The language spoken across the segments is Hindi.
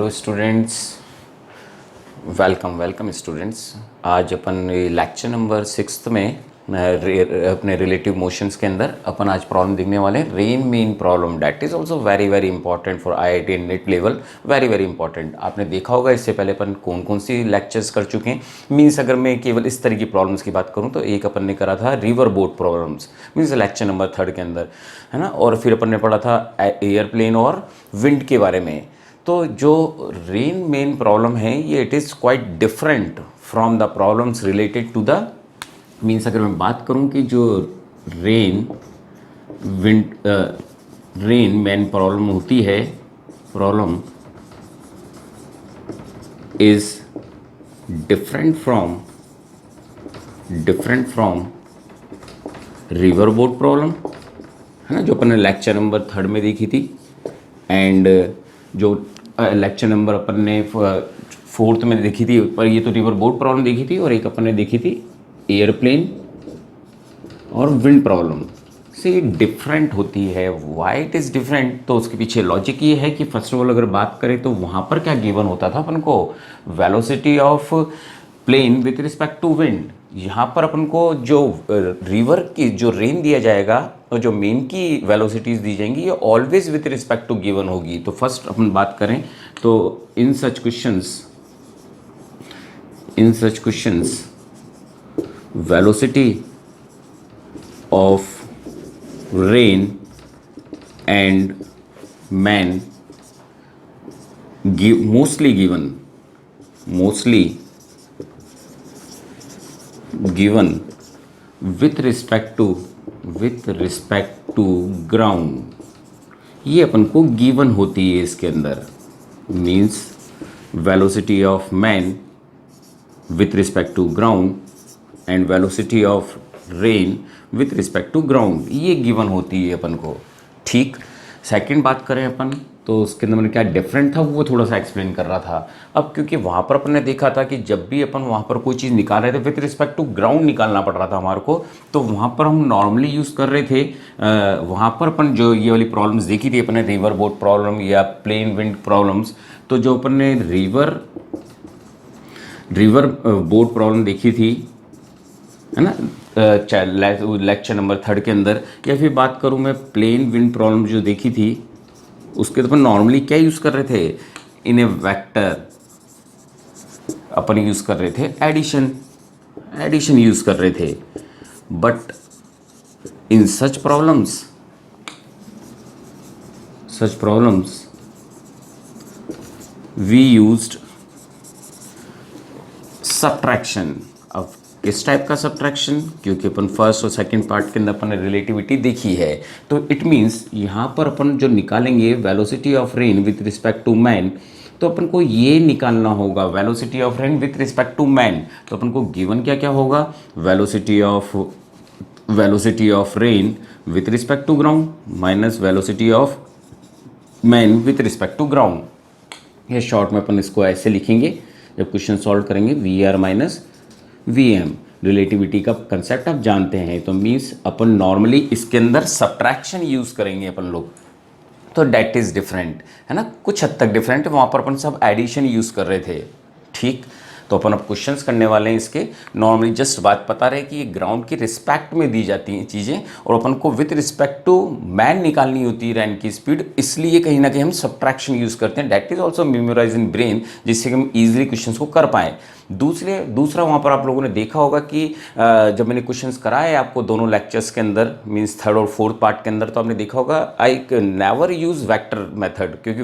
Hello students, welcome students. आज अपन लेक्चर नंबर 6 में अपने रिलेटिव मोशंस के अंदर अपन आज प्रॉब्लम देखने वाले हैं। Rain main problem that is also very important for IIT and net level, very important. आपने देखा होगा इससे पहले अपन कौन कौन सी लेक्चर्स कर चुके हैं। मीन्स अगर मैं केवल इस तरह की प्रॉब्लम्स की बात करूँ तो एक अपन ने करा था river boat problems, means lecture number 3 के अंदर, है ना। और फिर अपन ने पढ़ा था एयरप्लेन और विंड के बारे में। तो जो रेन मेन प्रॉब्लम है ये it is quite different from the problems related to the means. अगर मैं बात करूं कि जो रेन मेन प्रॉब्लम होती है, problem is different from river boat problem, है ना, जो अपन ने लेक्चर नंबर 3 में देखी थी। एंड जो लेक्चर नंबर अपन ने 4th में देखी थी, पर ये तो रिवर बोट प्रॉब्लम देखी थी, और एक अपन ने देखी थी एयरप्लेन और विंड प्रॉब्लम से डिफरेंट होती है। वाई इट इज़ डिफरेंट, तो उसके पीछे लॉजिक ये है कि फर्स्ट ऑफ ऑल अगर बात करें तो वहाँ पर क्या गिवन होता था अपन को, velocity of plane with respect to wind. यहाँ पर अपन को जो रिवर की जो रेन दिया जाएगा और जो मेन की वेलोसिटीज़ दी जाएंगी ये always with respect to given होगी। तो फर्स्ट अपन बात करें तो in such questions velocity of rain and man mostly given with respect to ground, ये अपन को गिवन होती है इसके अंदर। Means velocity of man with respect to ground and velocity of rain with respect to ground, ये गिवन होती है अपन को। ठीक, सेकंड बात करें अपन तो उसके अंदर मैंने क्या डिफरेंट था वो थोड़ा सा एक्सप्लेन कर रहा था। अब क्योंकि वहाँ पर अपन ने देखा था कि जब भी अपन वहाँ पर कोई चीज़ निकाल रहे थे विथ रिस्पेक्ट टू ग्राउंड निकालना पड़ रहा था हमारे को, तो वहाँ पर हम नॉर्मली यूज़ कर रहे थे वहाँ पर अपन जो ये वाली प्रॉब्लम्स देखी थी अपन ने, रिवर बोट प्रॉब्लम या प्लेन विंड प्रॉब्लम्स। तो जो अपन ने रिवर बोट प्रॉब्लम देखी थी, है ना, लेक्चर नंबर 3 के अंदर, या फिर बात करूं मैं प्लेन विंड प्रॉब्लम जो देखी थी उसके तो अपन नॉर्मली क्या यूज़ कर रहे थे, इन ए वेक्टर अपन यूज़ कर रहे थे एडिशन यूज़ कर रहे थे। But in such problems we used subtraction. अब किस टाइप का सब्ट्रैक्शन, क्योंकि अपन फर्स्ट और सेकंड पार्ट के अंदर अपन ने रिलेटिविटी देखी है, तो इट मीन्स यहाँ पर अपन जो निकालेंगे velocity of rain with respect to man, तो अपन को ये निकालना होगा velocity of rain with respect to man. तो अपन को गिवन क्या क्या होगा, velocity of rain with respect to ground minus velocity of man with respect to ground. ये शॉर्ट में अपन इसको ऐसे लिखेंगे जब क्वेश्चन सॉल्व करेंगे, VR माइनस VM। रिलेटिविटी का कंसेप्ट आप जानते हैं, तो मीन्स अपन नॉर्मली इसके अंदर सब्ट्रैक्शन यूज़ करेंगे अपन लोग, तो डेट इज़ डिफरेंट, है ना, कुछ हद तक डिफरेंट। वहाँ पर अपन सब एडिशन यूज़ कर रहे थे। ठीक, तो अपन अब क्वेश्चंस करने वाले हैं इसके। नॉर्मली जस्ट बात पता रहे कि ये ग्राउंड की रिस्पेक्ट में दी जाती हैं चीज़ें, और अपन को विथ रिस्पेक्ट टू मैन निकालनी होती है रैन की स्पीड, इसलिए कहीं ना कहीं हम सब्ट्रैक्शन यूज़ करते हैं। That is also memorise in brain, जिससे कि हम ईजिली क्वेश्चंस को कर पाएँ। दूसरा वहाँ पर आप लोगों ने देखा होगा कि जब मैंने क्वेश्चंस कराए आपको दोनों लेक्चर्स के अंदर, मींस 3rd और 4th पार्ट के अंदर, तो आपने देखा होगा I never use vector method, क्योंकि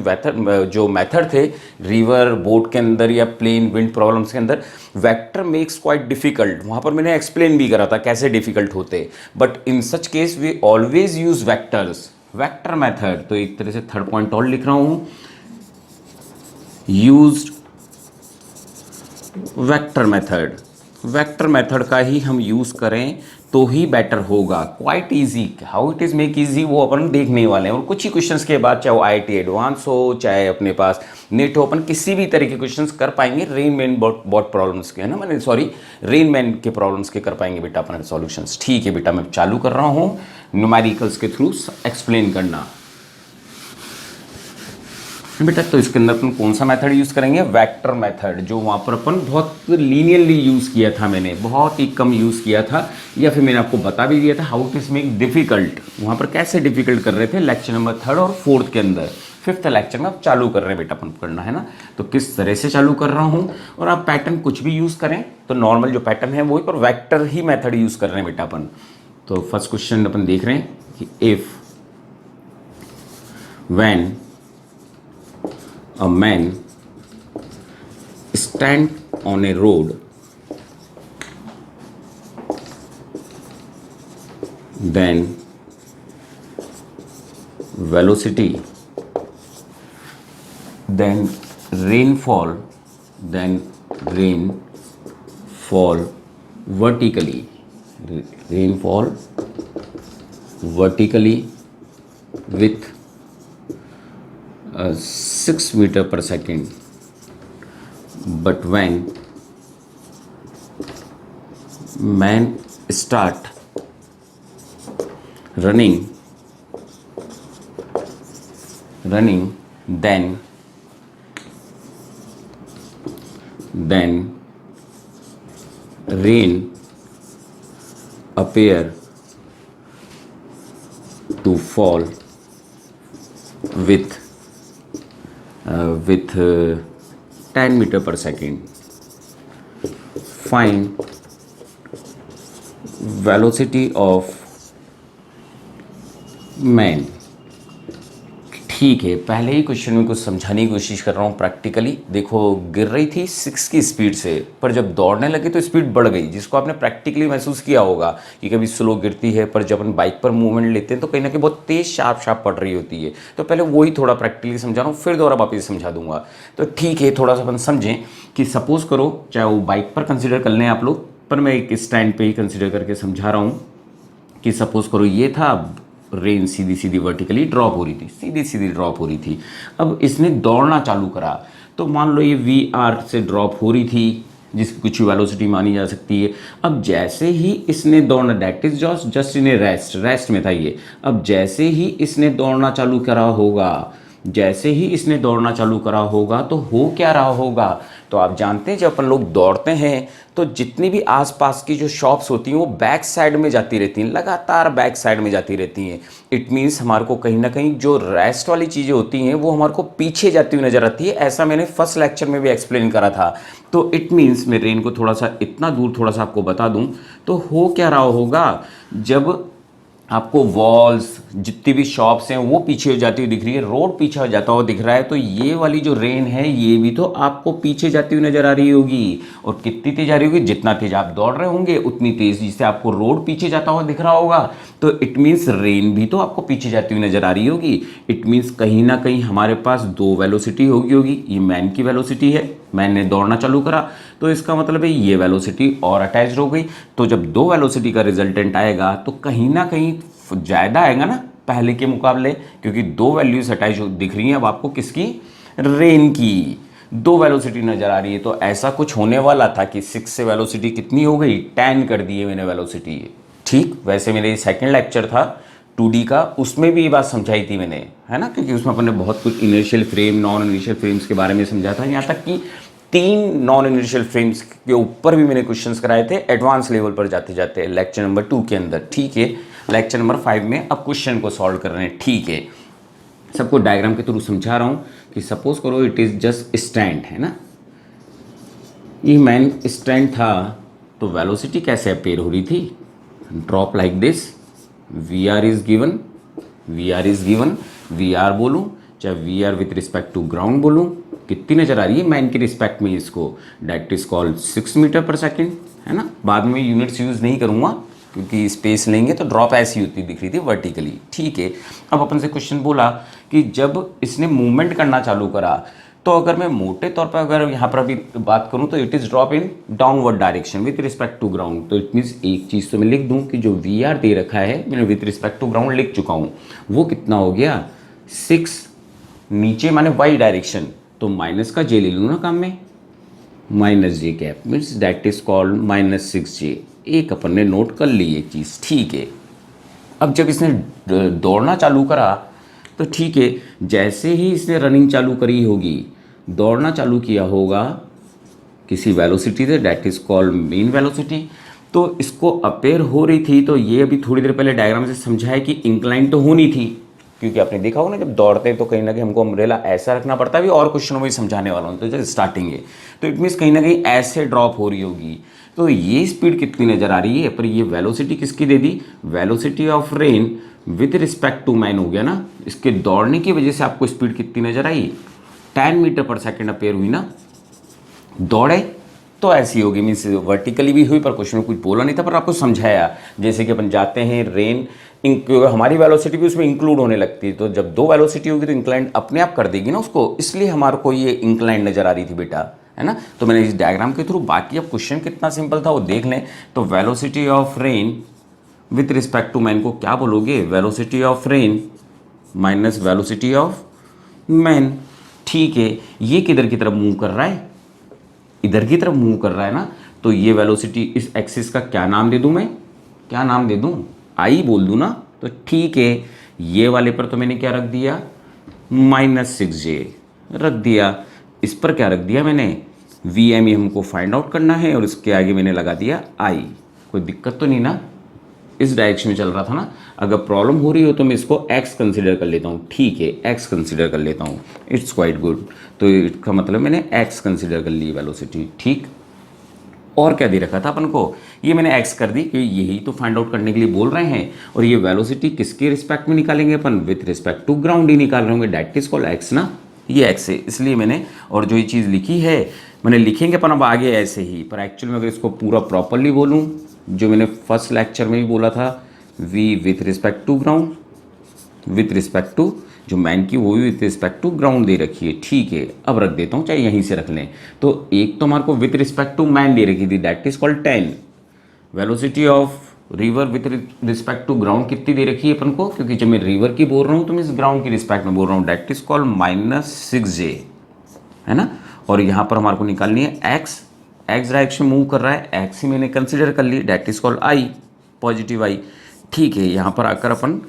जो मेथड थे रिवर बोट के अंदर या प्लेन विंड प्रॉब्लम्स के अंदर, वेक्टर मेक्स क्वाइट डिफिकल्ट। वहाँ पर मैंने एक्सप्लेन भी करा था कैसे डिफिकल्ट होते, but in such case we always use vector method. तो एक तरह से 3rd पॉइंट और लिख रहा हूँ, यूज्ड वेक्टर मेथड का ही हम यूज़ करें तो ही बेटर होगा। Quite easy, how it is make easy वो अपन देखने वाले हैं। और कुछ ही क्वेश्चंस के बाद, चाहे वो IIT एडवांस हो चाहे अपने पास नेट हो, अपन किसी भी तरह के क्वेश्चंस कर पाएंगे रेन मैन बॉट प्रॉब्लम्स के, है ना, रेन मैन के प्रॉब्लम्स के कर पाएंगे बेटा अपन सॉल्यूशंस। ठीक है बेटा, मैं चालू कर रहा हूँ न्यूमेरिकल्स के थ्रू एक्सप्लेन करना। बेटा तो इसके अंदर अपन कौन सा मेथड यूज़ करेंगे, वेक्टर मेथड, जो वहाँ पर अपन बहुत लीनियरली यूज़ किया था, मैंने बहुत ही कम यूज़ किया था, या फिर मैंने आपको बता भी दिया था हाउ टू मेक डिफ़िकल्ट, वहाँ पर कैसे डिफ़िकल्ट कर रहे थे लेक्चर नंबर 3rd और 4th के अंदर। 5th लेक्चर में अब चालू कर रहे हैं बेटा अपन करना, है ना। तो किस तरह से चालू कर रहा हूँ, और आप पैटर्न कुछ भी यूज़ करें तो नॉर्मल जो पैटर्न है वही, पर वेक्टर ही मेथड यूज़ कर रहे हैं बेटा अपन। तो फर्स्ट क्वेश्चन अपन देख रहे हैं कि if when a man stand on a road, then velocity, then rainfall vertically, rainfall vertically with 6 meter per second, but when man start running, then rain appear to fall with 10 meter per second. Find velocity of man. ठीक है, पहले ही क्वेश्चन में कुछ समझाने की कोशिश कर रहा हूँ प्रैक्टिकली। देखो गिर रही थी 6 की स्पीड से, पर जब दौड़ने लगी तो स्पीड बढ़ गई, जिसको आपने प्रैक्टिकली महसूस किया होगा कि कभी स्लो गिरती है, पर जब अपन बाइक पर मूवमेंट लेते हैं तो कहीं ना कहीं बहुत तेज़ शार्प पड़ रही होती है। तो पहले वही थोड़ा प्रैक्टिकली समझा रहा हूँ, फिर दोबारा वापस समझा दूंगा। तो ठीक है, थोड़ा सा अपन समझें कि सपोज करो, चाहे वो बाइक पर कंसिडर कर लें आप लोग, पर मैं एक स्टैंड पर ही कंसिडर करके समझा रहा हूँ कि सपोज करो ये था, रेन सीधी सीधी वर्टिकली ड्रॉप हो रही थी, सीधी सीधी ड्रॉप हो रही थी। अब इसने दौड़ना चालू करा, तो मान लो ये VR से ड्रॉप हो रही थी, जिसकी कुछ वेलोसिटी मानी जा सकती है। अब जैसे ही इसने दौड़ना, that is just in A rest में था ये। अब जैसे ही इसने दौड़ना चालू करा होगा, जैसे ही इसने दौड़ना चालू करा होगा, तो हो क्या रहा होगा, तो आप जानते हैं जब अपन लोग दौड़ते हैं तो जितनी भी आसपास की जो शॉप्स होती हैं वो बैक साइड में जाती रहती हैं, लगातार बैक साइड में जाती रहती हैं। इट मीन्स हमारे को कहीं ना कहीं जो रेस्ट वाली चीज़ें होती हैं वो हमारे को पीछे जाती हुई नजर आती है। ऐसा मैंने फर्स्ट लेक्चर में भी एक्सप्लेन करा था। तो इट मीन्स मैं रेन को थोड़ा सा इतना दूर थोड़ा सा आपको बता दूँ, तो हो क्या रहा होगा, जब आपको वॉल्स जितनी भी शॉप्स हैं वो पीछे हो जाती हुई दिख रही है, रोड पीछे हो जाता हुआ दिख रहा है, तो ये वाली जो रेन है ये भी तो आपको पीछे जाती हुई नजर आ रही होगी। और कितनी तेज आ रही होगी, जितना तेज आप दौड़ रहे होंगे उतनी तेजी से आपको रोड पीछे जाता हुआ दिख रहा होगा। तो इट मीन्स रेन भी तो आपको पीछे जाती हुई नजर आ रही होगी। इट मीन्स कहीं ना कहीं हमारे पास 2 वेलोसिटी होगी। ये मैन की वेलोसिटी है, मैंने दौड़ना चालू करा, तो इसका मतलब है ये वेलोसिटी और अटैच हो गई। तो जब 2 वेलोसिटी का रिजल्टेंट आएगा तो कहीं ना कहीं ज़्यादा आएगा ना पहले के मुकाबले, क्योंकि 2 वैल्यूज अटैच दिख रही हैं अब आपको, किसकी, रेन की। 2 वेलोसिटी नज़र आ रही है, तो ऐसा कुछ होने वाला था कि 6 से वेलोसिटी कितनी हो गई, 10 कर दी है मैंने वेलोसिटी। ठीक, वैसे मेरे सेकेंड लेक्चर था 2D का, उसमें भी ये बात समझाई थी मैंने, है ना, क्योंकि उसमें अपने बहुत कुछ initial frame, non initial frames के बारे में समझा था। यहाँ तक कि 3 नॉन इनिशियल फ्रेम्स के ऊपर भी मैंने क्वेश्चंस कराए थे एडवांस लेवल पर जाते जाते लेक्चर नंबर 2 के अंदर। ठीक है, लेक्चर नंबर 5 में अब क्वेश्चन को सॉल्व कर रहे हैं। ठीक है, सबको डायग्राम के थ्रू समझा रहा हूँ कि सपोज करो इट इज जस्ट स्टैंड, है ना, ये मैन स्टैंड था, तो वेलोसिटी कैसे अपेयर हो रही थी, drop like this. VR is given, VR बोलूँ चाहे VR with respect to ground बोलूँ, कितनी नजर आ रही है मैन के रिस्पेक्ट में, इसको that is called 6 metre per second, है ना। बाद में यूनिट्स यूज़ नहीं करूँगा क्योंकि स्पेस लेंगे तो ड्रॉप ऐसी होती दिख रही थी वर्टिकली। ठीक है, अब अपन से क्वेश्चन बोला कि जब इसने मूवमेंट करना चालू करा, तो अगर मैं मोटे तौर पर अगर यहाँ पर अभी बात करूँ तो it is drop in downward direction with respect to ground. तो इट मीन्स एक चीज़ तो मैं लिख दूँ कि जो VR दे रखा है मैंने विथ रिस्पेक्ट टू ग्राउंड लिख चुका हूँ, वो कितना हो गया 6, नीचे माने Y डायरेक्शन, तो माइनस का J ले लूँ ना काम में, -J cap means that is called -6J। एक अपन ने नोट कर ली एक चीज़। ठीक है, अब जब इसने दौड़ना चालू करा तो ठीक है, जैसे ही इसने रनिंग चालू करी होगी, दौड़ना चालू किया होगा किसी वेलोसिटी से, that is called mean velocity, तो इसको अपेयर हो रही थी। तो ये अभी थोड़ी देर पहले डायग्राम से समझा है कि इंक्लाइन तो होनी थी, क्योंकि आपने देखा होगा ना जब दौड़ते हैं तो कहीं ना कहीं हमको अम्ब्रेला ऐसा रखना पड़ता है। अभी और क्वेश्चनों में समझाने वाला हूँ, तो जब स्टार्टिंग है तो इट मीन्स कहीं ना कहीं ऐसे ड्रॉप हो रही होगी। तो ये स्पीड कितनी नज़र आ रही है, पर ये वेलोसिटी किसकी दे दी, velocity of rain with respect to man हो गया ना। इसके दौड़ने की वजह से आपको स्पीड कितनी नज़र आई, 10 मीटर पर सेकेंड अपेयर हुई ना। दौड़े तो ऐसी होगी, मीन्स वर्टिकली भी हुई, पर क्वेश्चन में कुछ बोला नहीं था, पर आपको समझाया। जैसे कि अपन जाते हैं रेन, हमारी वेलोसिटी भी उसमें इंक्लूड होने लगती है, तो जब दो वेलोसिटी होगी तो इंक्लाइन अपने आप कर देगी ना उसको, इसलिए हमारे को ये इंक्लाइन नज़र आ रही थी बेटा, है ना। तो मैंने इस डायग्राम के थ्रू, बाकी अब क्वेश्चन कितना सिंपल था वो देख लें। तो velocity of rain with respect to man को क्या बोलोगे, velocity of rain minus velocity of man. ठीक है, ये किधर की तरफ मूव कर रहा है, इधर की तरफ मूव कर रहा है ना। तो ये वेलोसिटी, इस एक्सिस का क्या नाम दे दूं मैं, क्या नाम दे दूं, आई बोल दूं ना। तो ठीक है, ये वाले पर तो मैंने क्या रख दिया, -6j रख दिया। इस पर क्या रख दिया मैंने, Vm ही हमको फाइंड आउट करना है, और इसके आगे मैंने लगा दिया आई। कोई दिक्कत तो नहीं ना, इस डायरेक्शन में चल रहा था ना। अगर प्रॉब्लम हो रही हो तो मैं इसको x कंसिडर कर लेता हूँ, ठीक है, x कंसिडर कर लेता हूँ, इट्स क्वाइट गुड। तो इसका मतलब मैंने x कंसिडर कर ली वेलोसिटी, ठीक। और क्या दे रखा था अपन को, ये मैंने x कर दी, कि यही तो फाइंड आउट करने के लिए बोल रहे हैं। और ये वेलोसिटी किसके रिस्पेक्ट में निकालेंगे अपन, विथ रिस्पेक्ट टू ग्राउंड ही निकाल रहे होंगे, डेट इज कॉल्ड x ना, ये x है, इसलिए मैंने, और जो ये चीज़ लिखी है मैंने, लिखेंगे अपन अब आगे ऐसे ही, पर एक्चुअल में अगर इसको पूरा प्रॉपरली बोलूँ, जो मैंने फर्स्ट लेक्चर में भी बोला था, v with respect to ground, with respect to जो मैन की, वो भी विथ रिस्पेक्ट टू ग्राउंड दे रखी है, ठीक है। अब रख देता हूँ, चाहे यहीं से रख लें। तो एक तो हमारे को विथ रिस्पेक्ट टू मैन दे रखी थी, that is called 10। Velocity of river with respect to ground कितनी दे रखी है अपन को, क्योंकि जब मैं रिवर की बोल रहा हूँ तो मैं इस ग्राउंड की रिस्पेक्ट में बोल रहा हूँ, दैट इज कॉल्ड -6j, है ना। और यहाँ पर हमारे को निकालनी है x, x डायरेक्शन मूव कर रहा है, x ही मैंने कंसिडर कर ली, that is called i, positive i, ठीक है। यहाँ पर आकर अपन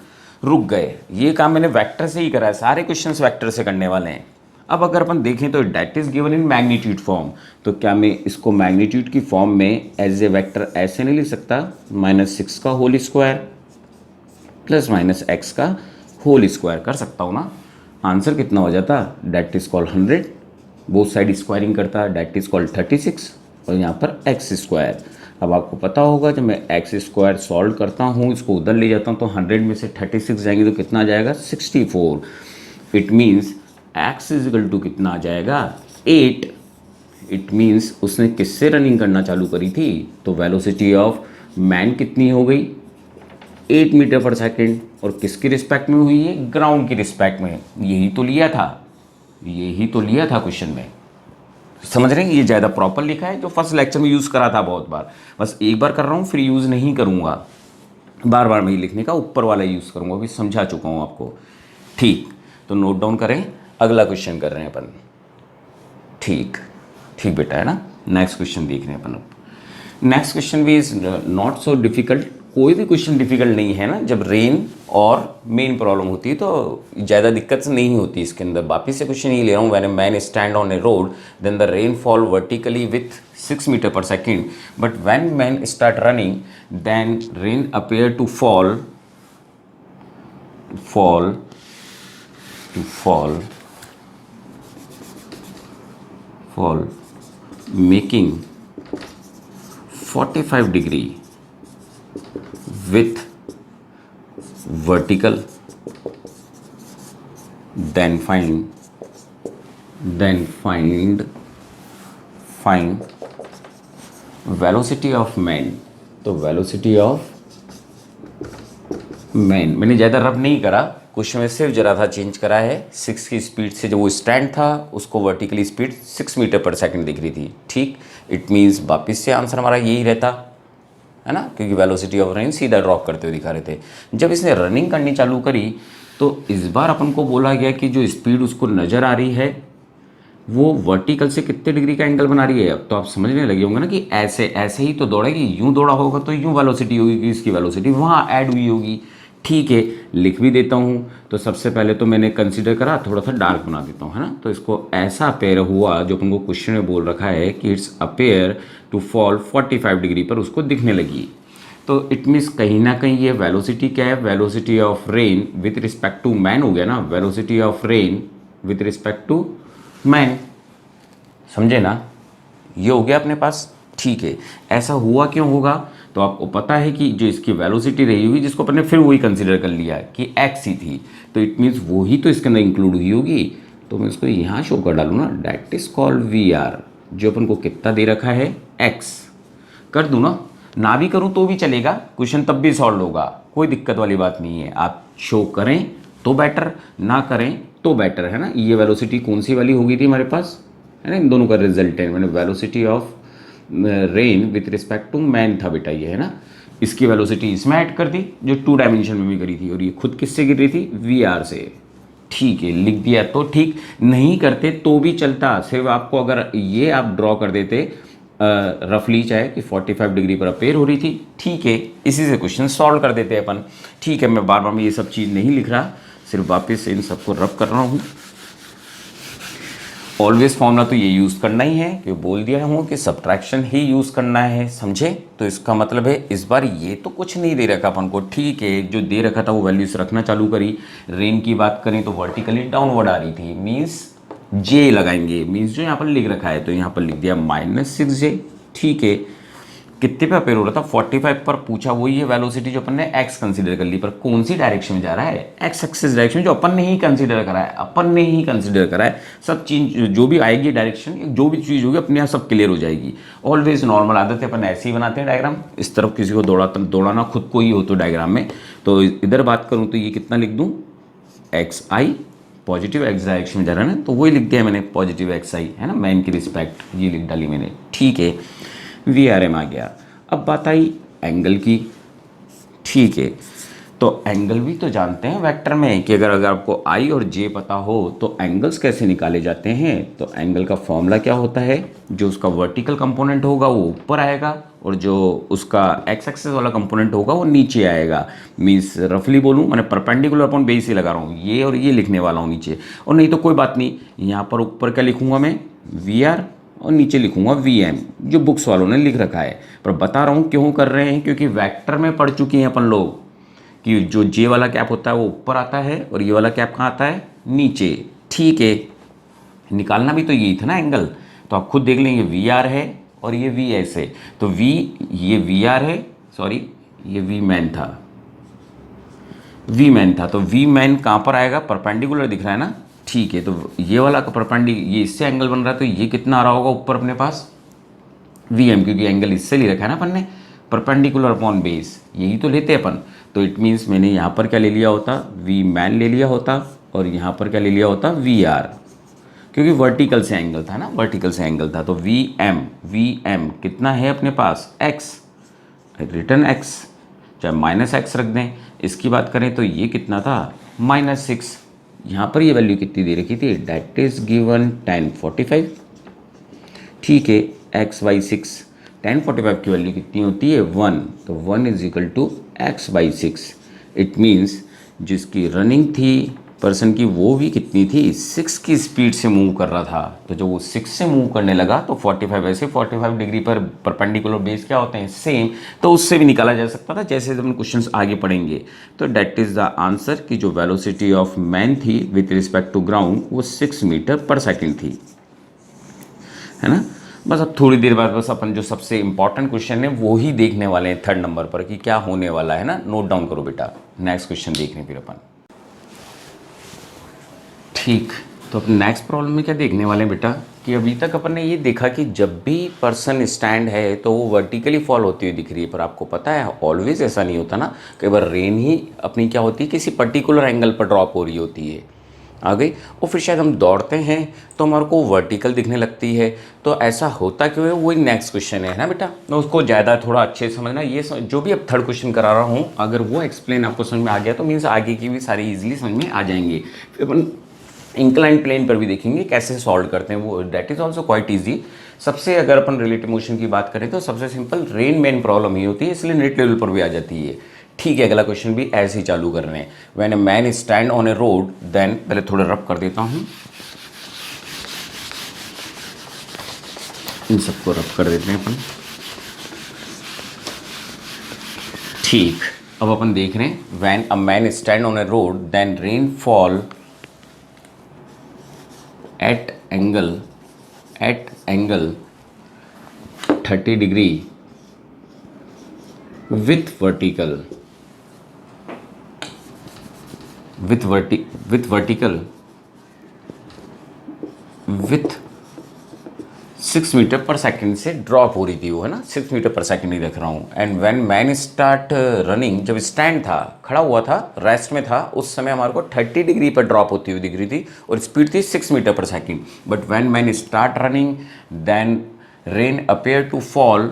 रुक गए, ये काम मैंने वेक्टर से ही करा है, सारे क्वेश्चंस वेक्टर से करने वाले हैं। अब अगर अपन देखें तो that is given in magnitude form, तो क्या मैं इसको मैग्नीट्यूड की फॉर्म में एज ए वेक्टर ऐसे नहीं लिख सकता, -6 का होल स्क्वायर प्लस -x का होल स्क्वायर कर सकता हूँ ना। आंसर कितना हो जाता, that is called 100, both side squaring करता है, डेट इज कॉल्ड 36, और यहाँ पर x स्क्वायर। अब आपको पता होगा जब मैं एक्स स्क्वायर सॉल्व करता हूँ, इसको उधर ले जाता हूँ, तो 100 में से 36 जाएंगे तो कितना आ जाएगा, 64। It means x is equal to कितना आ जाएगा, 8। इट मीन्स उसने किससे रनिंग करना चालू करी थी, तो वेलोसिटी ऑफ मैन कितनी हो गई, 8 मीटर पर सेकेंड, और किसकी रिस्पेक्ट में हुई है, ग्राउंड की रिस्पेक्ट में। यही तो लिया था, यही तो लिया था क्वेश्चन में, समझ रहे हैं। ये ज़्यादा प्रॉपर लिखा है, जो फर्स्ट लेक्चर में यूज़ करा था बहुत बार, बस एक बार कर रहा हूँ, फिर यूज़ नहीं करूँगा, बार बार नहीं लिखने का, ऊपर वाला यूज़ करूँगा, अभी समझा चुका हूँ आपको, ठीक। तो नोट डाउन करें, अगला क्वेश्चन कर रहे हैं अपन, ठीक, ठीक बेटा, है ना। नेक्स्ट क्वेश्चन देख रहे हैं अपन अब। नेक्स्ट क्वेश्चन भी इज नॉट सो डिफिकल्ट, कोई भी क्वेश्चन डिफिकल्ट नहीं है ना। जब रेन और मेन प्रॉब्लम होती है तो ज़्यादा दिक्कत नहीं होती इसके अंदर। वापिस से क्वेश्चन ये ले रहा हूँ, when a man stand on a road then the rain fall vertically with 6 metre per second, but when man start running then rain appear to fall making 45 degree with vertical, then find velocity of man। तो velocity of man मैंने ज़्यादा रब नहीं करा, क्वेश्चन में सिर्फ जरा था चेंज करा है, 6 की स्पीड से जो वो स्टैंड था उसको वर्टिकली स्पीड 6 मीटर पर सेकंड दिख रही थी, ठीक। इट मीन्स वापिस से आंसर हमारा यही रहता, है ना, क्योंकि वेलोसिटी ऑफ रेन सीधा ड्रॉप करते हुए दिखा रहे थे। जब इसने रनिंग करनी चालू करी तो इस बार अपन को बोला गया कि जो स्पीड उसको नज़र आ रही है वो वर्टिकल से कितने डिग्री का एंगल बना रही है। अब तो आप समझने लगे होंगे ना कि ऐसे ऐसे ही तो दौड़ेगी, यूँ दौड़ा होगा तो यूँ वेलोसिटी होगी कि इसकी वेलोसिटी वहाँ ऐड हुई होगी, ठीक है, लिख भी देता हूँ। तो सबसे पहले तो मैंने कंसीडर करा, थोड़ा सा डार्क बना देता हूँ, है ना। तो इसको ऐसा अपेयर हुआ जो अपन को क्वेश्चन में बोल रखा है कि it's appear to fall 45 degree पर उसको दिखने लगी। तो इट मीन्स कहीं ना कहीं ये वेलोसिटी क्या है, velocity of rain with respect to man हो गया ना, velocity of rain with respect to man, समझे ना, ये हो गया अपने पास। ठीक है, ऐसा हुआ क्यों होगा, तो आपको पता है कि जो इसकी वेलोसिटी रही होगी, जिसको अपन ने फिर वही कंसीडर कर लिया कि एक्स ही थी, तो इट मीन्स वही तो इसके अंदर इंक्लूड हुई होगी। तो मैं इसको यहाँ शो कर डालूँ ना, that is called V R, जो अपन को कितना दे रखा है, एक्स। कर दूँ ना भी करूँ तो भी चलेगा, क्वेश्चन तब भी सॉल्व होगा, कोई दिक्कत वाली बात नहीं है। आप शो करें तो बेटर, ना करें तो बेटर, है ना। ये वेलोसिटी कौन सी वाली हो गई थी हमारे पास, है ना, इन दोनों का रिजल्टेंट, मैंने velocity of rain with respect to man था बेटा ये, है ना। इसकी वेलोसिटी इसमें ऐड कर दी जो 2 डायमेंशन में भी करी थी, और ये खुद किससे गिर रही थी, वी आर से। ठीक है, लिख दिया तो ठीक, नहीं करते तो भी चलता, सिर्फ आपको अगर ये आप ड्रॉ कर देते रफली, चाहे कि 45 डिग्री पर अपेयर हो रही थी, ठीक है, इसी से क्वेश्चन सॉल्व कर देते हैं अपन। ठीक है, मैं बार बार में ये सब चीज़ नहीं लिख रहा, सिर्फ वापस इन सबको रब कर रहा हूँ। ऑलवेज फॉर्मूला तो ये यूज़ करना ही है, कि बोल दिया हूँ कि सब्ट्रैक्शन ही यूज़ करना है, समझे। तो इसका मतलब है इस बार ये तो कुछ नहीं दे रखा अपन को, ठीक है, जो दे रखा था वो वैल्यूज रखना चालू करी। रेन की बात करें तो वर्टिकली डाउनवर्ड आ रही थी, मीन्स जे लगाएंगे, मीन्स जो यहाँ पर लिख रखा है तो यहाँ पर लिख दिया -6j। ठीक है, कितने पे अपेयर हो रहा था, 45 पर पूछा, वही है वेलोसिटी जो अपन ने एक्स कंसीडर कर ली, पर कौन सी डायरेक्शन में जा रहा है, एक्स एक्सिस डायरेक्शन, जो अपन ने ही कंसीडर करा है, अपन ने ही कंसीडर करा है। सब चीज जो भी आएगी डायरेक्शन, जो भी चीज़ होगी अपने यहाँ सब क्लियर हो जाएगी। ऑलवेज नॉर्मल आदत है, अपन ऐसे ही बनाते हैं डायग्राम, इस तरफ किसी को दौड़ाना खुद को ही हो तो डायग्राम में। तो इधर बात करूँ तो ये कितना लिख दूँ, एक्स आई, पॉजिटिव एक्स डायरेक्शन में जा रहा है ना, तो वही लिख दिया मैंने, पॉजिटिव एक्स आई, है ना, मैन की रिस्पेक्ट ये लिख डाली मैंने। ठीक है, वी आर एम आ गया। अब बात आई एंगल की। ठीक है, तो एंगल भी तो जानते हैं वेक्टर में कि अगर आपको आई और जे पता हो तो एंगल्स कैसे निकाले जाते हैं। तो एंगल का फॉर्मूला क्या होता है, जो उसका वर्टिकल कंपोनेंट होगा वो ऊपर आएगा, और जो उसका एक्स एक्सिस वाला कंपोनेंट होगा वो नीचे आएगा। मीन्स रफली बोलूँ, मैंने परपेंडिकुलर अपॉन बेस ही लगा रहा हूँ, ये और ये लिखने वाला हूँ नीचे, और नहीं तो कोई बात नहीं, यहाँ पर ऊपर क्या लिखूँगा मैं, वी आर, और नीचे लिखूंगा वी एम, जो बुक्स वालों ने लिख रखा है। पर बता रहा हूँ क्यों कर रहे हैं, क्योंकि वेक्टर में पढ़ चुके हैं अपन लोग कि जो जे वाला कैप होता है वो ऊपर आता है, और ये वाला कैप कहाँ आता है, नीचे। ठीक है, निकालना भी तो यही था ना एंगल, तो आप खुद देख लेंगे, वी आर है और ये वी एस है, तो ये वी आर है, सॉरी ये वी मैन था, वी मैन था, तो वी मैन कहाँ पर आएगा, परपेंडिकुलर दिख रहा है ना। ठीक है, तो ये वाला ये इससे एंगल बन रहा है, तो ये कितना आ रहा होगा ऊपर अपने पास, वी एम, क्योंकि एंगल इससे ले रखा है ना अपन ने, परपेंडिकुलर अपॉन बेस, यही तो लेते हैं अपन। तो इट मीन्स मैंने यहाँ पर क्या ले लिया होता, वी मैन ले लिया होता, और यहाँ पर क्या ले लिया होता, वी आर, क्योंकि वर्टिकल से एंगल था ना, वर्टिकल से एंगल था। तो वी एम कितना है अपने पास, एक्स, रिटर्न एक्स, चाहे -x रख दें। इसकी बात करें तो ये कितना था, -6, यहाँ पर ये वैल्यू कितनी दे रखी थी, डैट इज गिवन 1045। ठीक है, x/6, 1045 की वैल्यू कितनी होती है, 1, तो 1 is equal to x/6। It means जिसकी रनिंग थी पर्सन की, वो भी कितनी थी, 6 की स्पीड से मूव कर रहा था। तो जब वो 6 से मूव करने लगा तो 45, ऐसे 45 डिग्री पर परपेंडिकुलर बेस क्या होते हैं, सेम, तो उससे भी निकाला जा सकता था, जैसे हम क्वेश्चंस आगे पढ़ेंगे। तो डेट इज़ द आंसर कि जो वेलोसिटी ऑफ मैन थी विथ रिस्पेक्ट टू ग्राउंड वो 6 मीटर पर सेकेंड थी, है ना। बस अब थोड़ी देर बाद बस अपन जो सबसे इंपॉर्टेंट क्वेश्चन है वो ही देखने वाले हैं 3rd नंबर पर, कि क्या होने वाला है ना। नोट डाउन करो बेटा, नेक्स्ट क्वेश्चन देखने फिर अपन। ठीक, तो अपन नेक्स्ट प्रॉब्लम में क्या देखने वाले हैं बेटा, कि अभी तक अपन ने ये देखा कि जब भी पर्सन स्टैंड है तो वो वर्टिकली फॉल होती हुई दिख रही है, पर आपको पता है ऑलवेज ऐसा नहीं होता ना, कई बार रेन ही अपनी क्या होती है, किसी पर्टिकुलर एंगल पर ड्रॉप हो रही होती है, आ गई, और फिर शायद हम दौड़ते हैं तो हमारे को वर्टिकल दिखने लगती है। तो ऐसा होता क्यों है, वही नेक्स्ट क्वेश्चन है ना बेटा, मैं उसको ज़्यादा थोड़ा अच्छे से समझना, ये जो भी अब 3rd क्वेश्चन करा रहा हूँ, अगर वो एक्सप्लेन आपको समझ में आ गया तो मीन्स आगे की भी सारी इजीली समझ में आ जाएंगे। फिर अपन इंक्लाइन प्लेन पर भी देखेंगे कैसे सॉल्व करते हैं, वो that is also quite easy. सबसे अगर अपन रिलेटिव मोशन की बात करें तो सबसे सिंपल रेन मैन प्रॉब्लम ही होती है, इसलिए नेट लेवल पर भी आ जाती है। ठीक है, अगला क्वेश्चन भी ऐसे ही चालू कर रहे हैं। When a man stand on a road then, पहले थोड़ा रब कर देता हूँ, इन सबको रब कर देते हैं अपन। ठीक, अब अपन देख रहे हैं when a man stand on a road then rain fall at angle 30 degree with vertical 6 metre पर सेकंड से ड्रॉप हो रही थी वो, है ना, 6 मीटर पर सेकंड ही देख रहा हूँ। And when man start running, जब स्टैंड था, खड़ा हुआ था, रेस्ट में था, उस समय हमारे को 30 डिग्री पर ड्रॉप होती हुई दिख रही थी और स्पीड थी 6 मीटर पर second. But when man start running then rain appear to fall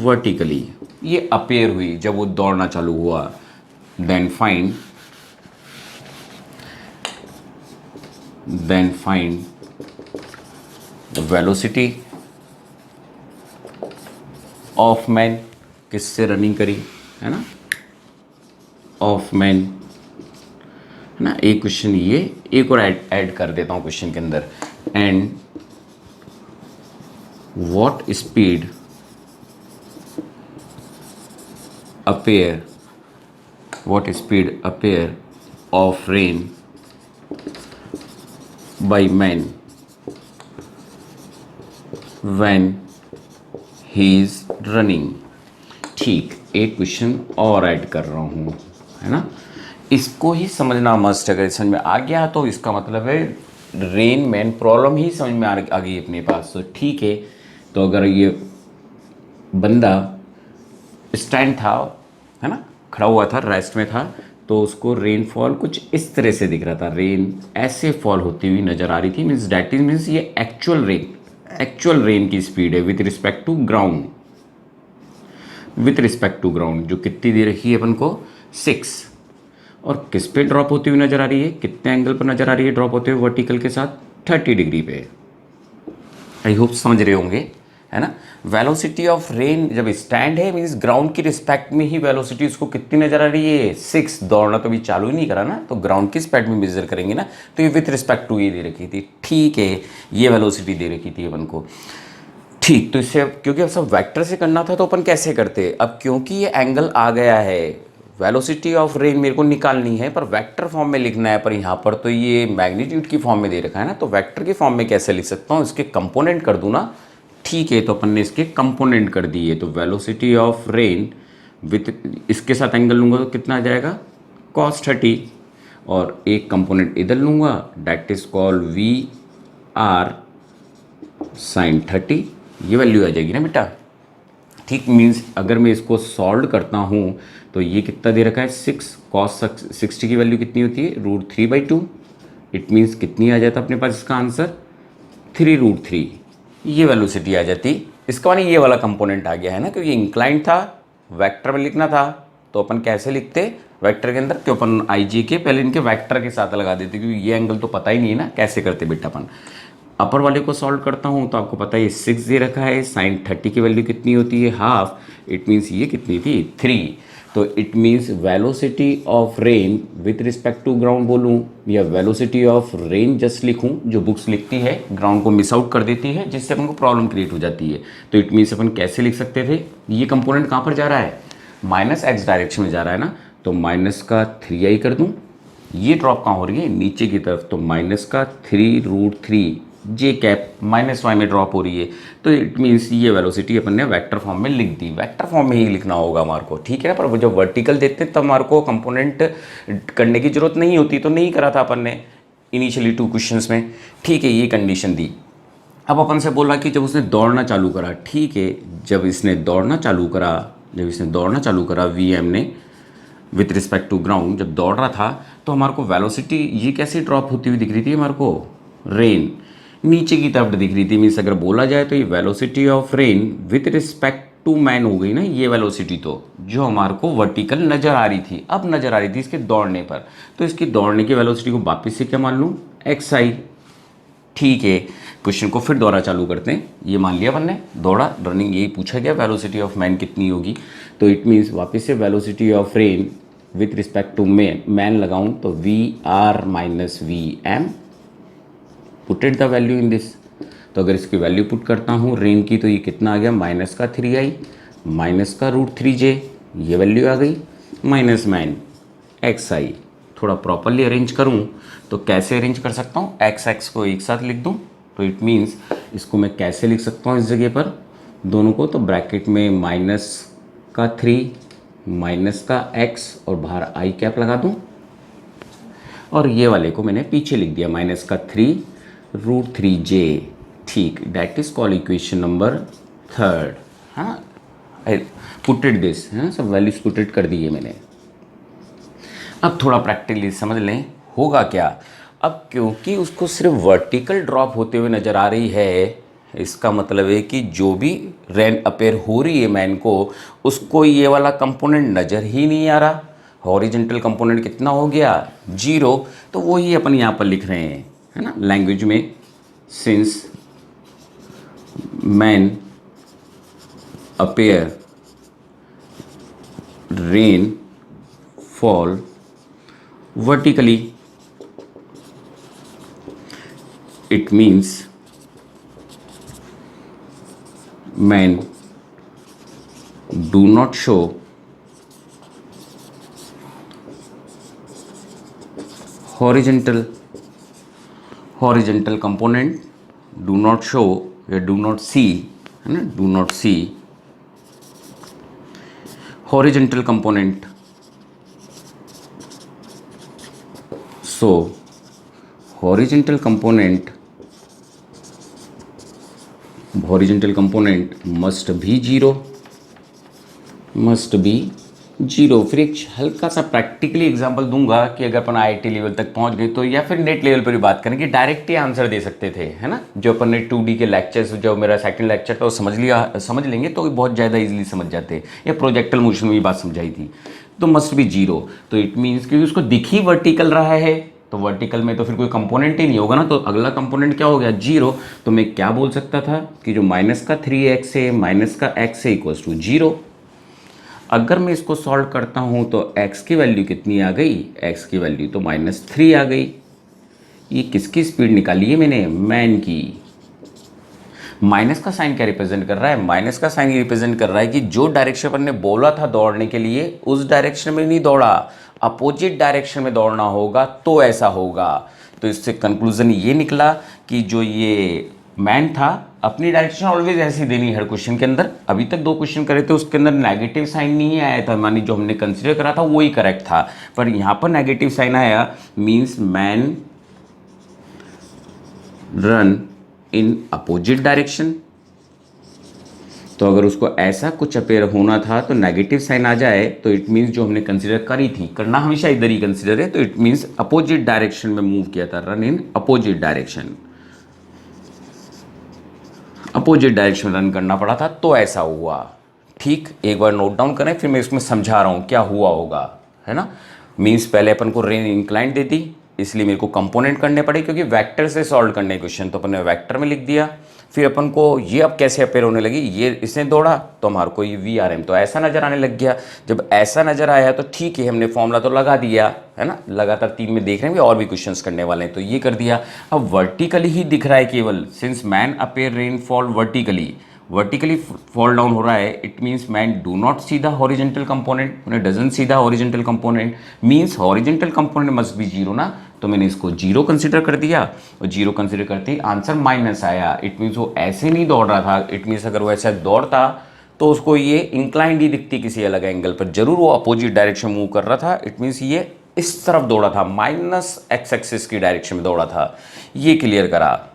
vertically, ये अपेयर हुई जब वो दौड़ना चालू हुआ। Then find the velocity of man, किससे रनिंग करी, है ना, ऑफ मैन, है ना। एक क्वेश्चन ये, एक और ऐड कर देता हूँ क्वेश्चन के अंदर। And what speed appear of rain by man when he is running। ठीक, एक क्वेश्चन और ऐड कर रहा हूँ, है ना, इसको ही समझना मस्ट। अगर समझ में आ गया तो इसका मतलब है रेन मैन प्रॉब्लम ही समझ में आ गई अपने पास। तो ठीक है, तो अगर ये बंदा स्टैंड था, है ना, खड़ा हुआ था, रेस्ट में था, तो उसको रेनफॉल कुछ इस तरह से दिख रहा था, रेन ऐसे फॉल होती हुई नजर आ रही थी। मीन्स डैट इज मीन्स ये एक्चुअल रेन की स्पीड है विथ रिस्पेक्ट टू ग्राउंड, जो कितनी दे रखी है अपन को, 6। और किस पे ड्रॉप होती हुई नजर आ रही है, कितने एंगल पर नजर आ रही है ड्रॉप होते हुए, वर्टिकल के साथ 30 डिग्री पे। आई होप समझ रहे होंगे, है ना। वेलोसिटी ऑफ रेन जब स्टैंड है, मीन्स ग्राउंड की रिस्पेक्ट में ही वेलोसिटी उसको कितनी नजर आ रही है, 6। दौड़ना तो अभी चालू ही नहीं करा ना, तो ग्राउंड की रिस्पेक्ट में मेजर करेंगे ना, तो ये विथ रिस्पेक्ट टू ये दे रखी थी। ठीक है, ये वेलोसिटी दे रखी थी अपन को। ठीक, तो इससे क्योंकि अब सब वेक्टर से करना था तो अपन कैसे करते, अब क्योंकि ये एंगल आ गया है, वेलोसिटी ऑफ रेन मेरे को निकालनी है पर वेक्टर फॉर्म में लिखना है, पर यहाँ पर तो ये मैग्नीट्यूड की फॉर्म में दे रखा है ना, तो वेक्टर की फॉर्म में कैसे लिख सकता हूँ, इसके कंपोनेंट कर दूँ ना। ठीक है, तो अपन ने इसके कंपोनेंट कर दिए। तो वेलोसिटी ऑफ रेन विथ इसके साथ एंगल लूँगा तो कितना आ जाएगा, cos 30, और एक कंपोनेंट इधर लूँगा, that is called VR sin 30, ये वैल्यू आ जाएगी ना बेटा। ठीक, मीन्स अगर मैं इसको सॉल्व करता हूँ तो ये कितना दे रखा है, 6। cos 60 की वैल्यू कितनी होती है, √3/2। इट मीन्स कितनी आ जाता अपने पास इसका आंसर, 3√3। ये वेलोसिटी आ जाती। इसका माने ये वाला कंपोनेंट आ गया है ना, क्योंकि इंक्लाइंड था, वेक्टर में लिखना था, तो अपन कैसे लिखते वेक्टर के अंदर, क्यों अपन IG के पहले इनके वेक्टर के साथ लगा देते, क्योंकि ये एंगल तो पता ही नहीं है ना, कैसे करते बेटा अपन। अपर वाले को सॉल्व करता हूँ तो आपको पता है ये 6 दे रखा है, sin 30 की वैल्यू कितनी होती है, हाफ। इट मीन्स ये कितनी थी, 3। तो it means velocity of rain with respect to ground बोलूँ या वेलोसिटी ऑफ रेन जस्ट लिखूँ, जो बुक्स लिखती है ग्राउंड को मिस आउट कर देती है, जिससे अपन को प्रॉब्लम क्रिएट हो जाती है। तो इट मीन्स अपन कैसे लिख सकते थे, ये कंपोनेंट कहाँ पर जा रहा है, -x डायरेक्शन में जा रहा है ना, तो माइनस का 3i कर दूँ। ये ड्रॉप कहाँ हो रही है, नीचे की तरफ, तो माइनस का 3√3 जे कैप -y में ड्रॉप हो रही है। तो इट मीन्स ये वेलोसिटी अपन ने वेक्टर फॉर्म में लिख दी, वेक्टर फॉर्म में ही लिखना होगा हमारे को, ठीक है ना। पर वो जब वर्टिकल देते हैं तब हमारे को कंपोनेंट करने की जरूरत नहीं होती, तो नहीं करा था अपन ने इनिशियली 2 क्वेश्चंस में। ठीक है, ये कंडीशन दी। अब अपन से बोला कि जब उसने दौड़ना चालू करा, ठीक है, जब इसने दौड़ना चालू करा VM ने विथ रिस्पेक्ट टू ग्राउंड, जब दौड़ रहा था तो हमारे को वेलोसिटी ये कैसे ड्रॉप होती हुई दिख रही थी हमारे को, रेन नीचे की तरफ दिख रही थी। मीन्स अगर बोला जाए तो ये velocity of rain with respect to man हो गई ना, ये वेलोसिटी तो जो हमारे को वर्टिकल नजर आ रही थी, अब नजर आ रही थी इसके दौड़ने पर। तो इसकी दौड़ने की वेलोसिटी को वापस से क्या मान लूँ, xi, ठीक है, क्वेश्चन को फिर दोबारा चालू करते हैं। ये मान लिया अपन ने, दौड़ा, रनिंग, यही पूछा गया वेलोसिटी ऑफ मैन कितनी होगी। तो इट मीन्स वापस से velocity of rain with respect to man लगाऊं तो VR minus VM, put it the value in this. तो अगर इसकी वैल्यू पुट करता हूँ रेन की, तो ये कितना आ गया, -3i माइनस का √3j, ये वैल्यू आ गई, माइनस मैन xi। थोड़ा प्रॉपरली अरेंज करूँ तो कैसे अरेंज कर सकता हूँ, x को एक साथ लिख दूँ, तो इट मीन्स इसको मैं कैसे लिख सकता हूँ इस जगह पर दोनों को, तो ब्रैकेट में -3 माइनस का x और बाहर i कैप लगा दूँ, और ये वाले को मैंने पीछे लिख दिया -3 √3j। ठीक, that is called equation number 3। हाँ, पुट इट दिस, हाँ, सब वैल्यूज पुट इट कर दिए मैंने। अब थोड़ा प्रैक्टिकली समझ लें होगा क्या। अब क्योंकि उसको सिर्फ वर्टिकल ड्रॉप होते हुए नज़र आ रही है, इसका मतलब है कि जो भी रेन अपेयर हो रही है मैन को, उसको ये वाला कंपोनेंट नज़र ही नहीं आ रहा। हॉरिजेंटल कंपोनेंट कितना हो गया, 0। तो वही अपन यहाँ पर लिख रहे हैं, है ना, लैंग्वेज में, since man appear rain fall vertically, it means men do not show horizontal component, do not show या do not see, है ना, do not see horizontal component. So horizontal component must be 0, फिर एक हल्का सा प्रैक्टिकली एग्जांपल दूंगा कि अगर अपन IIT लेवल तक पहुंच गए तो, या फिर नेट लेवल पर भी बात करें कि डायरेक्ट ही आंसर दे सकते थे, है ना। जो अपन ने 2D के लेक्चर्स, जो मेरा सेकंड लेक्चर था वो समझ लेंगे तो बहुत ज़्यादा इजीली समझ जाते, या प्रोजेक्टल मोशन में भी बात समझाई थी। तो मस्ट बी 0, तो इट मीन्स क्योंकि उसको दिख ही वर्टिकल रहा है, तो वर्टिकल में तो फिर कोई कंपोनेंट ही नहीं होगा ना, तो अगला कंपोनेंट क्या हो गया, 0। तो मैं क्या बोल सकता था कि जो -3x है माइनस का x है इक्वल्स टू 0। अगर मैं इसको सॉल्व करता हूं तो x की वैल्यू कितनी आ गई, x की वैल्यू तो -3 आ गई। ये किसकी स्पीड निकाली है मैंने, मैन की। माइनस का साइन क्या रिप्रेजेंट कर रहा है, माइनस का साइन रिप्रेजेंट कर रहा है कि जो डायरेक्शन अपन ने बोला था दौड़ने के लिए, उस डायरेक्शन में नहीं दौड़ा, अपोजिट डायरेक्शन में दौड़ना होगा तो ऐसा होगा। तो इससे कंक्लूजन ये निकला कि जो ये मैन था, अपनी डायरेक्शन ऑलवेज ऐसी देनी है हर क्वेश्चन के अंदर। अभी तक 2 क्वेश्चन करे थे, उसके अंदर नेगेटिव साइन नहीं आया था, मानी जो हमने कंसिडर करा था वही करेक्ट था, पर यहाँ पर नेगेटिव साइन आया, means man run in opposite direction. तो अगर उसको ऐसा कुछ अपेयर होना था तो नेगेटिव साइन आ जाए, तो इट मीन्स जो हमने कंसिडर करी थी, करना हमेशा इधर ही कंसिडर है, तो इट मीन्स अपोजिट डायरेक्शन में मूव किया था, run in opposite direction, opposite direction run करना पड़ा था, तो ऐसा हुआ। ठीक, एक बार नोट डाउन करें, फिर मैं इसमें समझा रहा हूँ क्या हुआ होगा, है ना। मीन्स पहले अपन को रेन इंक्लाइंड दे दी, इसलिए मेरे को कंपोनेंट करने पड़े, क्योंकि वेक्टर से सॉल्व करने क्वेश्चन, तो अपन ने वेक्टर में लिख दिया। फिर अपन को ये अब कैसे अपेयर होने लगी, ये इसने दौड़ा तो हमारे को ये VRM तो ऐसा नज़र आने लग गया। जब ऐसा नज़र आया तो ठीक है, हमने फॉर्मूला तो लगा दिया, है ना, लगातार 3 में देख रहे हैं और भी क्वेश्चंस करने वाले हैं, तो ये कर दिया। अब वर्टिकली ही दिख रहा है केवल, since man appear rain fall vertically fall down हो रहा है, it means man do not see the horizontal component, doesn't see the horizontal component, means horizontal component must be 0 ना। तो मैंने इसको 0 कंसिडर कर दिया, और 0 कंसिडर करते ही आंसर माइनस आया। इट मीन्स वो ऐसे नहीं दौड़ रहा था, इट मीन्स अगर वो ऐसा दौड़ता तो उसको ये इंक्लाइंड ही दिखती किसी अलग एंगल पर, जरूर वो अपोजिट डायरेक्शन मूव कर रहा था। इट मीन्स ये इस तरफ दौड़ा था, -x एक्सिस की डायरेक्शन में दौड़ा था। ये क्लियर करा,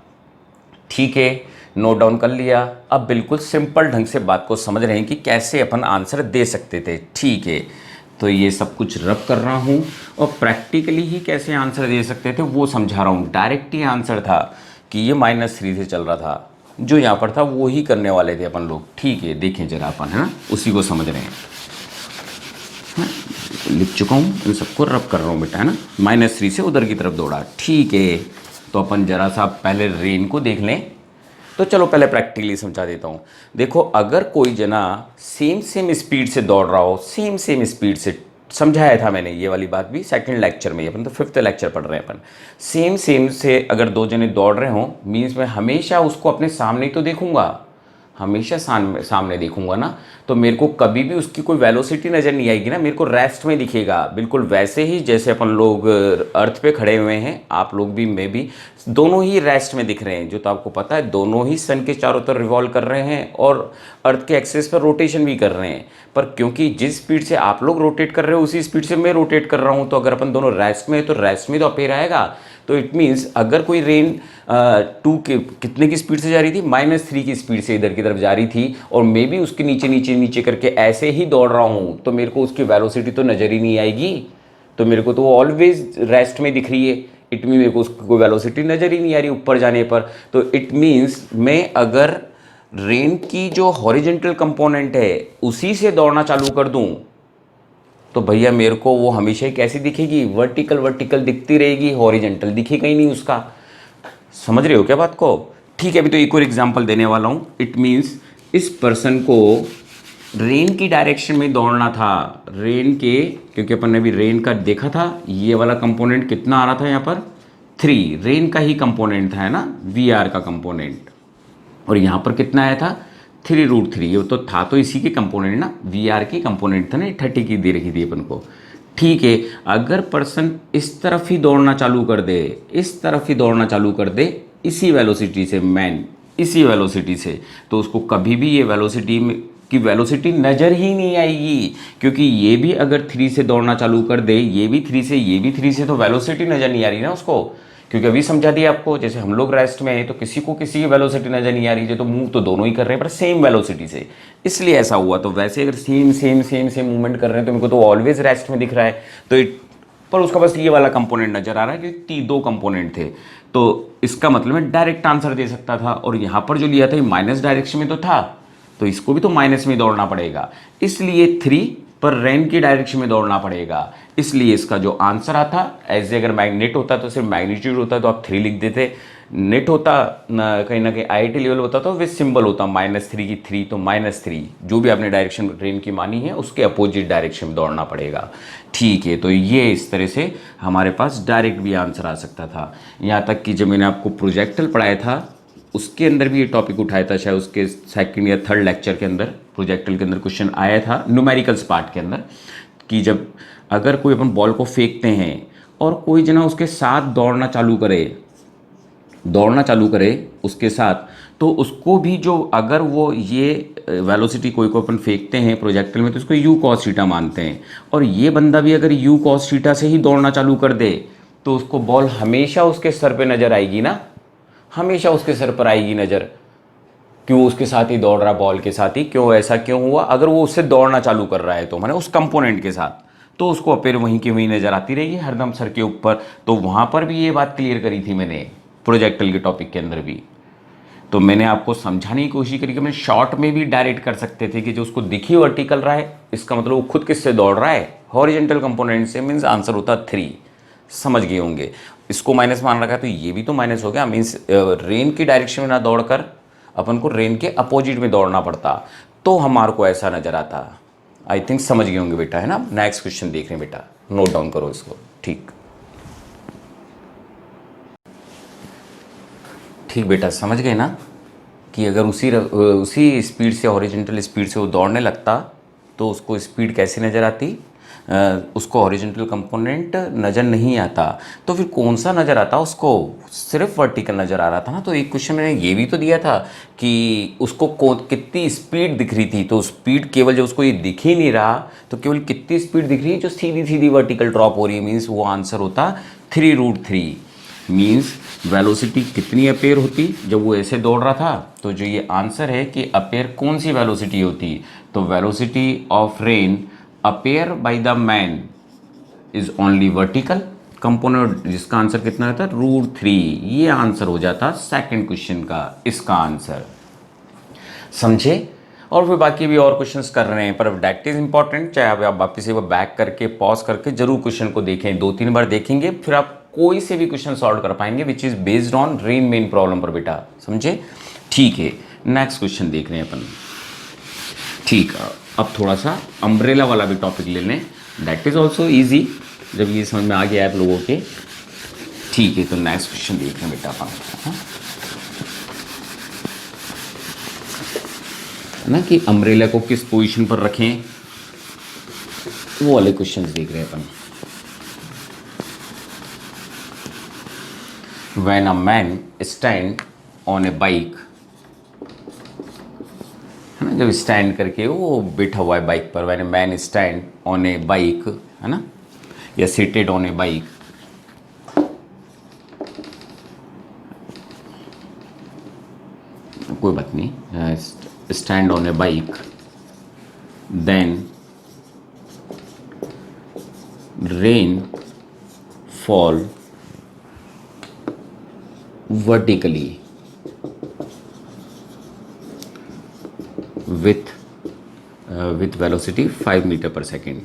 ठीक है, नोट डाउन कर लिया। अब बिल्कुल सिंपल ढंग से बात को समझ रहे हैं कि कैसे अपन आंसर दे सकते थे, ठीक है। तो ये सब कुछ रब कर रहा हूँ, और प्रैक्टिकली ही कैसे आंसर दे सकते थे वो समझा रहा हूँ। डायरेक्ट ही आंसर था कि ये -3 से चल रहा था, जो यहाँ पर था वो ही करने वाले थे अपन लोग, ठीक है। देखें जरा अपन, है ना, उसी को समझ रहे हैं। लिख चुका हूँ, इन सबको रब कर रहा हूँ बेटा, है ना। -3 से उधर की तरफ दौड़ा, ठीक है। तो अपन जरा सा पहले रेन को देख लें। तो चलो पहले प्रैक्टिकली समझा देता हूँ। देखो अगर कोई जना सेम स्पीड से दौड़ रहा हो, सेम स्पीड से, समझाया था मैंने ये वाली बात भी सेकंड लेक्चर में, अपन तो 5th लेक्चर पढ़ रहे हैं अपन। सेम से अगर दो जने दौड़ रहे हों, मीन्स मैं हमेशा उसको अपने सामने ही तो देखूंगा, हमेशा सामने देखूंगा ना, तो मेरे को कभी भी उसकी कोई वेलोसिटी नज़र नहीं आएगी ना, मेरे को रेस्ट में दिखेगा। बिल्कुल वैसे ही जैसे अपन लोग अर्थ पे खड़े हुए हैं, आप लोग भी, मैं भी, दोनों ही रेस्ट में दिख रहे हैं। जो तो आपको पता है दोनों ही सन के चारों तरफ रिवॉल्व कर रहे हैं और अर्थ के एक्सिस पर रोटेशन भी कर रहे हैं। पर क्योंकि जिस स्पीड से आप लोग रोटेट कर रहे हो उसी स्पीड से मैं रोटेट कर रहा हूँ, तो अगर अपन दोनों रेस्ट में है तो रेस्ट में तो अपेयर आएगा। तो इट मीन्स अगर कोई रेन 2 के कितने की स्पीड से जा रही थी, -3 की स्पीड से इधर की तरफ जा रही थी, और मैं भी उसके नीचे करके ऐसे ही दौड़ रहा हूँ, तो मेरे को उसकी वेलोसिटी तो नज़र ही नहीं आएगी। तो मेरे को तो वो ऑलवेज रेस्ट में दिख रही है। इट मीन मेरे को उसकी कोई वेलोसिटी नज़र ही नहीं आ रही ऊपर जाने पर। तो इट मीन्स मैं अगर रेन की जो हॉरिजेंटल कंपोनेंट है उसी से दौड़ना चालू कर दूँ, तो भैया मेरे को वो हमेशा ही कैसी दिखेगी, वर्टिकल दिखती रहेगी, हॉरिजेंटल दिखेगा ही नहीं उसका। समझ रहे हो क्या बात को? ठीक है, अभी तो एक और एग्जांपल देने वाला हूँ। इट मीन्स इस पर्सन को रेन की डायरेक्शन में दौड़ना था, रेन के, क्योंकि अपन ने भी रेन का देखा था, ये वाला कंपोनेंट कितना आ रहा था यहाँ पर 3, रेन का ही कंपोनेंट था, है ना, VR का कंपोनेंट, और यहाँ पर कितना आया था 3√3। ये तो था तो इसी के कंपोनेंट ना, VR की कंपोनेंट था ना, 30 की दे रखी थी अपन को। ठीक है, अगर पर्सन इस तरफ ही दौड़ना चालू कर दे, इस तरफ ही दौड़ना चालू कर दे, इसी वेलोसिटी से, इसी वेलोसिटी से, तो उसको कभी भी ये वेलोसिटी की वेलोसिटी नज़र ही नहीं आएगी। क्योंकि ये भी अगर 3 से दौड़ना चालू कर दे, ये भी 3 से, ये भी 3 से, तो वेलोसिटी नज़र नहीं आ रही ना उसको। क्योंकि अभी समझा दिया आपको, जैसे हम लोग रेस्ट में हैं तो किसी को किसी की वेलोसिटी नज़र नहीं आ रही है, तो मूव तो दोनों ही कर रहे हैं पर सेम वेलोसिटी से, इसलिए ऐसा हुआ। तो वैसे अगर सेम मूवमेंट कर रहे हैं तो मेरे को तो ऑलवेज रेस्ट में दिख रहा है, तो पर उसका बस ये वाला कंपोनेंट नज़र आ रहा है कि 2 कंपोनेंट थे। तो इसका मतलब मैं डायरेक्ट आंसर दे सकता था, और यहाँ पर जो लिया था ये माइनस डायरेक्शन में तो था, तो इसको भी तो माइनस में दौड़ना पड़ेगा, इसलिए 3 पर रेन की डायरेक्शन में दौड़ना पड़ेगा। इसलिए इसका जो आंसर आता, ऐसे अगर मैग्नेट होता तो सिर्फ मैग्नीट्यूड होता तो आप 3 लिख देते, नेट होता कहीं ना कहीं IIT लेवल होता तो विथ सिंबल होता -3 की 3, तो -3 जो भी आपने डायरेक्शन रेन की मानी है उसके अपोजिट डायरेक्शन में दौड़ना पड़ेगा। ठीक है, तो ये इस तरह से हमारे पास डायरेक्ट भी आंसर आ सकता था। यहाँ तक कि जब मैंने आपको प्रोजेक्टल पढ़ाया था उसके अंदर भी ये टॉपिक उठाया था, शायद उसके 2nd या 3rd लेक्चर के अंदर प्रोजेक्टल के अंदर क्वेश्चन आया था न्यूमेरिकल्स पार्ट के अंदर, कि जब अगर कोई अपन बॉल को फेंकते हैं और कोई जना उसके साथ दौड़ना चालू करे उसके साथ, तो उसको भी जो, अगर वो ये वेलोसिटी कोई को अपन फेंकते हैं प्रोजेक्टल में तो उसको u cos थीटा मानते हैं, और ये बंदा भी अगर u cos थीटा से ही दौड़ना चालू कर दे तो उसको बॉल हमेशा उसके सर पे नज़र आएगी ना, हमेशा उसके सर पर आएगी नज़र। क्यों? उसके साथ ही दौड़ रहा, बॉल के साथ ही। क्यों ऐसा क्यों हुआ? अगर वो उससे दौड़ना चालू कर रहा है तो माने उस कंपोनेंट के साथ, तो उसको अपेयर वहीं की वहीं नज़र आती रहेगी हरदम सर के ऊपर। तो वहाँ पर भी ये बात क्लियर करी थी मैंने प्रोजेक्टल के टॉपिक के अंदर भी। तो मैंने आपको समझाने की कोशिश करी कि मैं शॉर्ट में भी डायरेक्ट कर सकते थे कि जो उसको दिखी वर्टिकल रहा है, इसका मतलब वो खुद किससे दौड़ रहा है, हॉरिजेंटल कंपोनेंट से, मीन्स आंसर होता 3। समझ गए होंगे। इसको माइनस मान रखा है तो ये भी तो माइनस हो गया, मीन्स रेन की डायरेक्शन में ना दौड़कर अपन को रेन के अपोजिट में दौड़ना पड़ता, तो हमारे को ऐसा नजर आता। आई थिंक समझ गए होंगे बेटा, है ना। नेक्स्ट क्वेश्चन देख रहे हैं बेटा, नोट डाउन करो इसको। ठीक बेटा, समझ गए ना कि अगर उसी स्पीड से, हॉरिजेंटल स्पीड से वो दौड़ने लगता तो उसको स्पीड कैसी नज़र आती, उसको हॉरिजेंटल कंपोनेंट नज़र नहीं आता, तो फिर कौन सा नज़र आता उसको, सिर्फ वर्टिकल नज़र आ रहा था ना। तो एक क्वेश्चन मैंने ये भी तो दिया था कि उसको कितनी स्पीड दिख रही थी, तो स्पीड केवल जब उसको ये दिख ही नहीं रहा तो केवल कितनी स्पीड दिख रही है, जो सीधी सीधी वर्टिकल ड्रॉप हो रही है, मीन्स वो आंसर होता 3√3। मीन्स वेलोसिटी कितनी अपेयर होती जब वो ऐसे दौड़ रहा था, तो जो ये आंसर है कि अपेयर कौन सी वेलोसिटी होती, तो velocity of rain appear by the man is only vertical component, जिसका आंसर कितना होता है √3। ये आंसर हो जाता 2nd क्वेश्चन का, इसका आंसर। समझे? और फिर बाकी भी और क्वेश्चंस कर रहे हैं, पर दैट इज इंपॉर्टेंट, चाहे आप वापस से वो बैक करके पॉज करके जरूर क्वेश्चन को देखें, 2-3 बार देखेंगे फिर आप कोई से भी क्वेश्चन सॉल्व कर पाएंगे which is based on rain main problem पर बेटा, समझे? ठीक है, नेक्स्ट क्वेश्चन देख रहे हैं अपन। ठीक है, अब थोड़ा सा अम्ब्रेला वाला भी टॉपिक ले लें, दैट इज़ ऑल्सो ईजी, जब ये समझ में आ गया आप लोगों के। ठीक है, तो नेक्स्ट क्वेश्चन देख रहे हैं बेटा अपन, है ना, कि अम्ब्रेला को किस पोजीशन पर रखें, वो वाले क्वेश्चंस देख रहे हैं अपन। When a man stand on a bike, है ना, जब स्टैंड करके वो बैठा हुआ है बाइक पर, when a man stand on a bike, है ना, या seated on a bike, कोई बात नहीं, stand on a bike, then rain fall vertically with velocity 5 metre per second,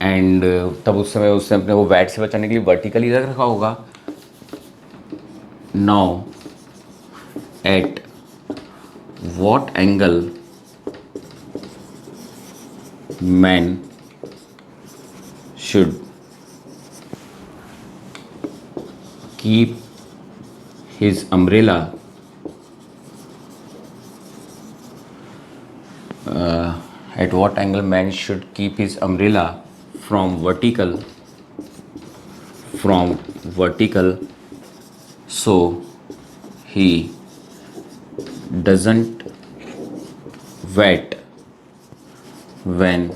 and तब उस समय उसने अपने वो वैट से बचाने के लिए वर्टिकली रख रखा होगा। Now at what angle man should keep his umbrella at what angle man should keep his umbrella from vertical so he doesn't wet when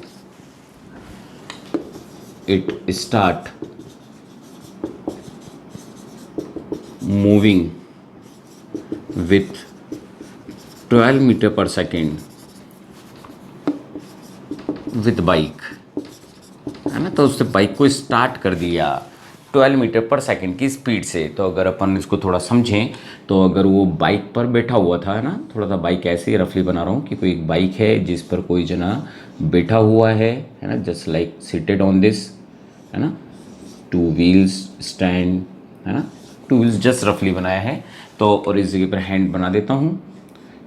it start moving with 12 meter per second with bike, है ना, तो उसने बाइक को स्टार्ट कर दिया 12 मीटर पर सेकेंड की स्पीड से। तो अगर अपन इसको थोड़ा समझें, तो अगर वो बाइक पर बैठा हुआ था, है ना, थोड़ा सा बाइक ऐसे ही रफली बना रहा हूँ कि कोई एक बाइक है जिस पर कोई जना बैठा हुआ है ना, just like seated on this, है ना, 2 व्हील्स स्टैंड, है ना, 2 व्हील्स जस्ट रफली बनाया है। तो और इस जगह पर हैंड बना देता हूँ।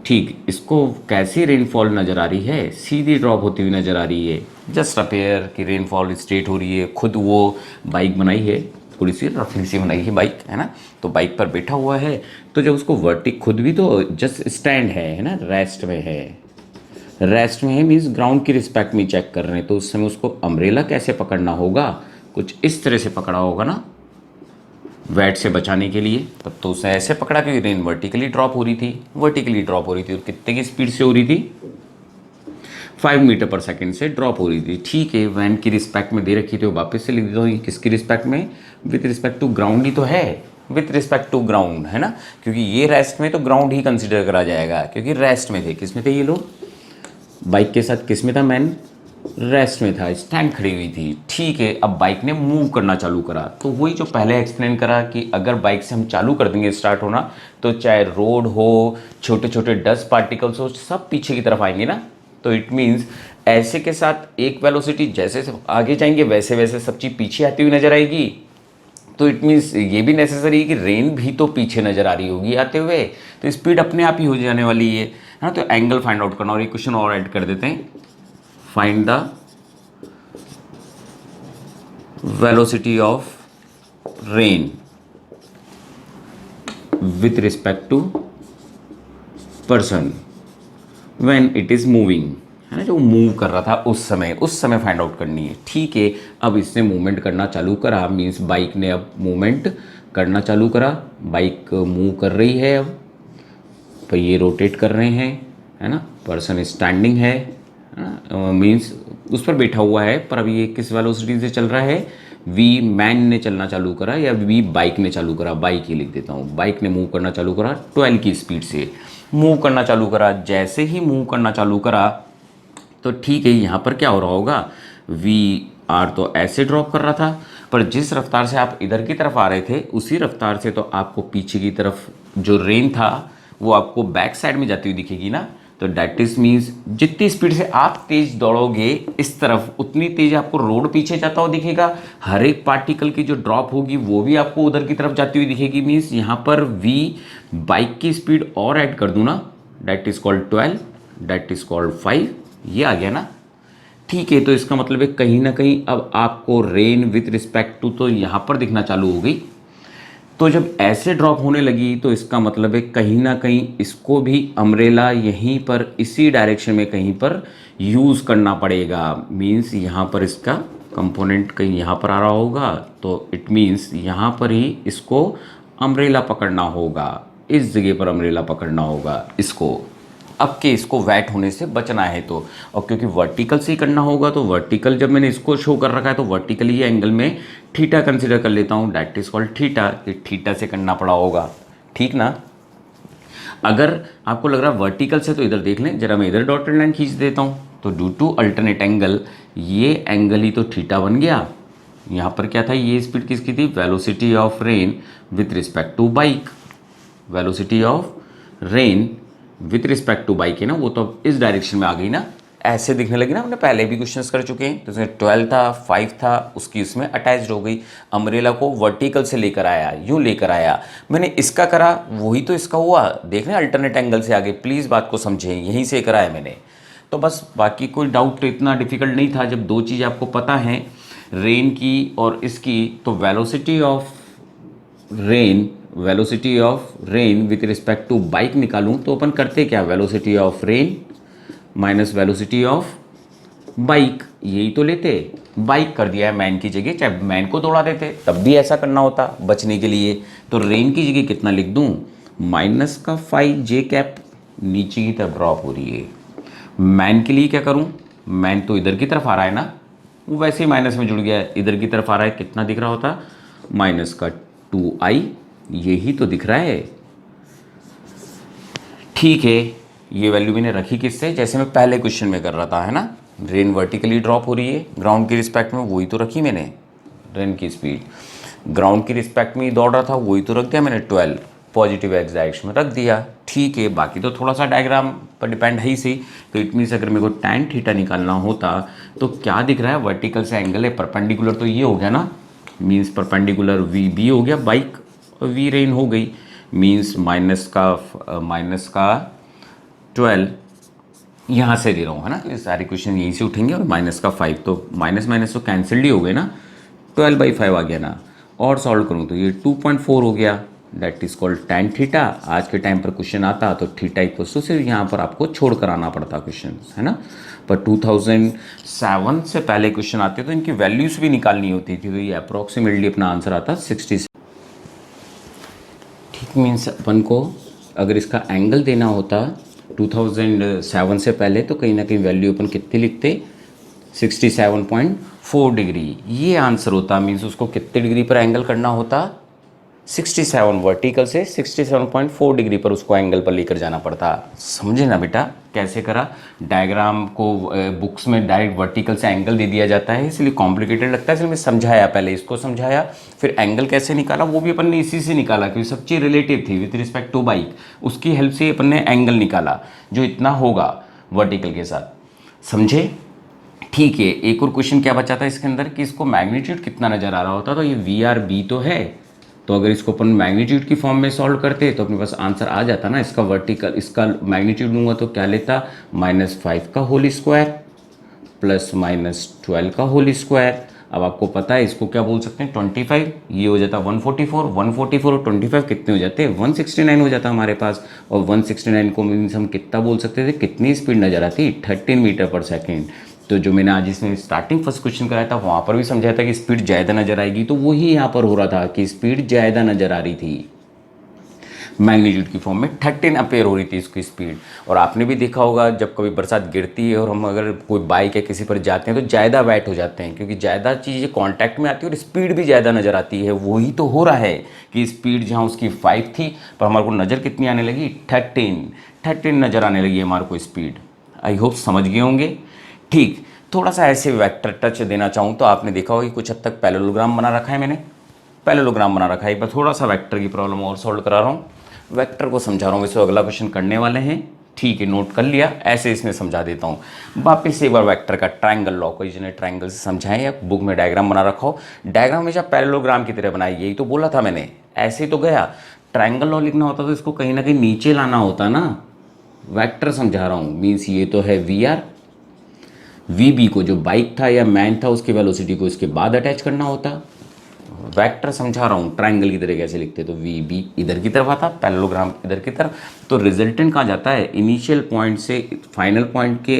ठीक, इसको कैसी रेनफॉल नज़र आ रही है, सीधी ड्रॉप होती हुई नज़र आ रही है, जस्ट अपेयर कि रेनफॉल स्ट्रेट हो रही है। खुद वो बाइक बनाई है, थोड़ी सी रफली सी बनाई है बाइक, है ना, तो बाइक पर बैठा हुआ है। तो जब उसको वर्टिक, खुद भी तो जस्ट स्टैंड है ना, रेस्ट में है, रेस्ट में है मीन्स ग्राउंड की रिस्पेक्ट में चेक कर रहे हैं। तो उस समय उसको अम्ब्रेला कैसे पकड़ना होगा, कुछ इस तरह से पकड़ा होगा ना, वैट से बचाने के लिए। तब तो उसने ऐसे पकड़ा कि रेन वर्टिकली ड्रॉप हो रही थी, और कितने की स्पीड से हो रही थी, 5 मीटर पर सेकेंड से ड्रॉप हो रही थी। ठीक है, वैन की रिस्पेक्ट में दे रखी थी, वो वापस से लिख देता हूँ, किसकी रिस्पेक्ट में, विथ रिस्पेक्ट टू ग्राउंड ही तो है, विथ रिस्पेक्ट टू ग्राउंड, है ना, क्योंकि ये रेस्ट में तो ग्राउंड ही कंसिडर करा जाएगा, क्योंकि रेस्ट में थे। किस में थे ये लोग, बाइक के साथ किस में था, मैन रेस्ट में था, स्टैंड खड़ी हुई थी। ठीक है, अब बाइक ने मूव करना चालू करा। तो वही जो पहले एक्सप्लेन करा कि अगर बाइक से हम चालू कर देंगे स्टार्ट होना, तो चाहे रोड हो, छोटे छोटे डस्ट पार्टिकल्स हो, सब पीछे की तरफ आएंगे ना। तो इट मीन्स ऐसे के साथ एक वेलोसिटी जैसे आगे जाएंगे वैसे वैसे सब चीज़ पीछे आती हुई नजर आएगी। तो इट मीन्स ये भी नेसेसरी है कि रेन भी तो पीछे नजर आ रही होगी आते हुए, तो स्पीड अपने आप ही हो जाने वाली है ना। तो एंगल फाइंड आउट करना, और एक क्वेश्चन और ऐड कर देते हैं, find the velocity of rain with respect to person when it is moving, है ना, जो मूव कर रहा था उस समय फाइंड आउट करनी है। ठीक है, अब इसने मूवमेंट करना चालू करा, मीन्स बाइक ने अब मूवमेंट करना चालू करा, बाइक मूव कर रही है, अब पहिए रोटेट कर रहे हैं, है ना, पर्सन स्टैंडिंग है ना, मीन्स उस पर बैठा हुआ है, पर अभी ये किस वेलोसिटी से चल रहा है, वी मैन ने चलना चालू करा या वी बाइक ने चालू करा, बाइक ही लिख देता हूँ, बाइक ने मूव करना चालू करा 12 की स्पीड से मूव करना चालू करा। जैसे ही मूव करना चालू करा तो ठीक है, यहाँ पर क्या हो रहा होगा, वी आर तो ऐसे ड्रॉप कर रहा था, पर जिस रफ्तार से आप इधर की तरफ आ रहे थे उसी रफ्तार से तो आपको पीछे की तरफ जो रेन था वो आपको बैक साइड में जाती हुई दिखेगी ना। तो डैट इज मीन्स जितनी स्पीड से आप तेज दौड़ोगे इस तरफ उतनी तेज आपको रोड पीछे जाता हुआ दिखेगा, हर एक पार्टिकल की जो ड्रॉप होगी वो भी आपको उधर की तरफ जाती हुई दिखेगी। मीन्स यहाँ पर v बाइक की स्पीड और ऐड कर दूँ ना, that is called 12, that is called 5, ये आ गया ना। ठीक है, तो इसका मतलब है कहीं ना कहीं अब आपको रेन विथ रिस्पेक्ट टू तो यहाँ पर दिखना चालू हो गई। तो जब ऐसे ड्रॉप होने लगी तो इसका मतलब है कहीं ना कहीं इसको भी अम्ब्रेला यहीं पर इसी डायरेक्शन में कहीं पर यूज़ करना पड़ेगा। मीन्स यहाँ पर इसका कंपोनेंट कहीं यहाँ पर आ रहा होगा, तो इट मीन्स यहाँ पर ही इसको अम्ब्रेला पकड़ना होगा, इस जगह पर अम्ब्रेला पकड़ना होगा इसको। अब के इसको वेट होने से बचना है तो, और क्योंकि वर्टिकल से ही करना होगा तो वर्टिकल जब मैंने इसको शो कर रखा है तो वर्टिकली एंगल में थीटा कंसीडर कर लेता हूँ, डैट इज कॉल्ड थीटा। ये थीटा से करना पड़ा होगा, ठीक ना। अगर आपको लग रहा है वर्टिकल से तो इधर देख लें जरा, मैं इधर डॉटेड लाइन खींच देता हूँ, तो ड्यू टू अल्टरनेट एंगल ये एंगल ही तो थीटा बन गया। यहाँ पर क्या था, ये स्पीड किसकी थी, velocity of rain with respect to bike, velocity of rain with respect to bike है ना, वो तो अब इस डायरेक्शन में आ गई ना, ऐसे दिखने लगी ना। हमने पहले भी क्वेश्चंस कर चुके हैं, तो उसमें 12 था, 5 था, उसकी उसमें अटैच्ड हो गई। अम्ब्रेला को वर्टिकल से लेकर आया, यूँ लेकर आया, मैंने इसका करा वही तो इसका हुआ। देख रहे हैं अल्टरनेट एंगल से आगे, प्लीज़ बात को समझें, यहीं से करा है मैंने। तो बस बाकी कोई डाउट तो इतना डिफिकल्ट नहीं था। जब दो चीज़ आपको पता है रेन की और इसकी, तो velocity of rain with respect to bike निकालूं तो अपन करते क्या, velocity of rain minus velocity of bike, यही तो लेते। बाइक कर दिया है मैन की जगह, चाहे मैन को दौड़ा देते तब भी ऐसा करना होता बचने के लिए। तो रेन की जगह कितना लिख दूं, माइनस का 5 जे कैप, नीचे की तरफ ड्रॉप हो रही है। मैन के लिए क्या करूं, मैन तो इधर की तरफ आ रहा है ना, वो वैसे ही माइनस में जुड़ गया है, इधर की तरफ आ रहा है, कितना दिख रहा होता, माइनस का 2i, यही तो दिख रहा है। ठीक है, ये वैल्यू मैंने रखी किससे, जैसे मैं पहले क्वेश्चन में कर रहा था, है ना। रेन वर्टिकली ड्रॉप हो रही है ग्राउंड की रिस्पेक्ट में, वही तो रखी मैंने। रेन की स्पीड ग्राउंड की रिस्पेक्ट में ही दौड़ रहा था, वही तो रख दिया मैंने, 12 पॉजिटिव एक्स डायरेक्शन में रख दिया। ठीक है, बाकी तो थोड़ा सा डायग्राम पर डिपेंड है ही सही। तो इट मीन्स अगर मेरे को टैन थीटा निकालना होता तो क्या दिख रहा है, वर्टिकल से एंगल है, परपेंडिकुलर तो ये हो गया ना, मीन्स परपेंडिकुलर वी बी हो गया बाइक, और वी रेन हो गई। मीन्स माइनस का 12 यहाँ से दे रहा हूँ, है ना। ये सारे क्वेश्चन यहीं से उठेंगे, और माइनस का 5 तो माइनस माइनस तो कैंसिल्ड ही हो गए ना, 12/5 आ गया ना। और सॉल्व करूँ तो ये 2.4 हो गया, that is called tan theta. आज के टाइम पर क्वेश्चन आता तो थीटा इक्वल टू सिर्फ यहाँ पर आपको छोड़ कर आना पड़ता क्वेश्चन, है ना। पर 2007 से पहले क्वेश्चन आते तो इनकी वैल्यूज भी निकालनी होती थी, तो ये अप्रोक्सीमेटली अपना आंसर आता 60। ठीक, मीन्स अपन को अगर इसका एंगल देना होता 2007 से पहले तो कहीं ना कहीं वैल्यू अपन कितनी लिखते, 67.4 डिग्री, ये आंसर होता। मीन्स उसको कितने डिग्री पर एंगल करना होता, 67 वर्टिकल से 67.4 डिग्री पर उसको एंगल पर लेकर जाना पड़ता। समझे ना बेटा कैसे करा। डायग्राम को बुक्स में डायरेक्ट वर्टिकल से एंगल दे दिया जाता है, इसलिए कॉम्प्लिकेटेड लगता है, इसलिए मैं समझाया, पहले इसको समझाया, फिर एंगल कैसे निकाला वो भी अपन ने इसी से निकाला, क्योंकि सब चीज़ रिलेटिव थी विथ रिस्पेक्ट टू बाइक, उसकी हेल्प से अपन ने एंगल निकाला जो इतना होगा वर्टिकल के साथ। समझे। ठीक है, एक और क्वेश्चन क्या बचा था इसके अंदर कि इसको मैग्नीट्यूड कितना नज़र आ रहा होता, तो ये VRB तो है, तो अगर इसको अपन मैग्नीट्यूड की फॉर्म में सॉल्व करते तो अपने पास आंसर आ जाता ना। इसका वर्टिकल, इसका मैग्नीट्यूड लूँगा तो क्या लेता, -5 का होल स्क्वायर प्लस -12 का होल स्क्वायर। अब आपको पता है इसको क्या बोल सकते हैं, 25, ये हो जाता 144, 144 और 25 कितने हो जाते हैं, 169 हो जाता हमारे पास। और 169 को मीन्स हम कितना बोल सकते थे, कितनी स्पीड नजर आती, 13 मीटर पर सेकेंड। तो जो मैंने आज इसमें स्टार्टिंग फर्स्ट क्वेश्चन कराया था वहाँ पर भी समझाया था कि स्पीड ज़्यादा नज़र आएगी, तो वही यहाँ पर हो रहा था कि स्पीड ज़्यादा नज़र आ रही थी, मैग्नीट्यूड की फॉर्म में 13 अपेयर हो रही थी इसकी स्पीड। और आपने भी देखा होगा जब कभी बरसात गिरती है और हम अगर कोई बाइक या किसी पर जाते हैं तो ज़्यादा वेट हो जाते हैं, क्योंकि ज़्यादा चीज़ें कांटेक्ट में आती है और स्पीड भी ज़्यादा नज़र आती है। वही तो हो रहा है कि स्पीड जहाँ उसकी 5 थी पर हमारे को नज़र कितनी आने लगी, 13 नज़र आने लगी हमारे को स्पीड। आई होप समझ गए होंगे। ठीक, थोड़ा सा ऐसे वेक्टर टच देना चाहूँ तो आपने देखा होगा कि कुछ हद तक पैरेललोग्राम बना रखा है मैंने, पैरेललोग्राम बना रखा है। एक बार थोड़ा सा वेक्टर की प्रॉब्लम और सॉल्व करा रहा हूँ, वेक्टर को समझा रहा हूँ। वैसे अगला क्वेश्चन करने वाले हैं, ठीक है, नोट कर लिया। ऐसे इसमें समझा देता हूँ वापस से एक बार। वेक्टर का ट्रायंगल लॉ को जिन्हें ट्रायंगल से समझाएं या बुक में डायग्राम बना रखा हो, डायग्राम हमेशा पैरेललोग्राम की तरह बनाई, यही तो बोला था मैंने। ऐसे ही तो गया, ट्रायंगल लॉ लिखना होता तो इसको कहीं ना कहीं नीचे लाना होता ना। वेक्टर समझा रहा हूँ, मीन्स ये तो है वी आर, वी बी को जो बाइक था या मैन था उसकी वेलोसिटी को इसके बाद अटैच करना होता। वेक्टर समझा रहा हूँ ट्रायंगल की तरह कैसे लिखते, तो वी बी इधर की तरफ आता, पैरेललोग्राम इधर की तरफ, तो रिजल्टेंट कहाँ जाता है, इनिशियल पॉइंट से फाइनल पॉइंट के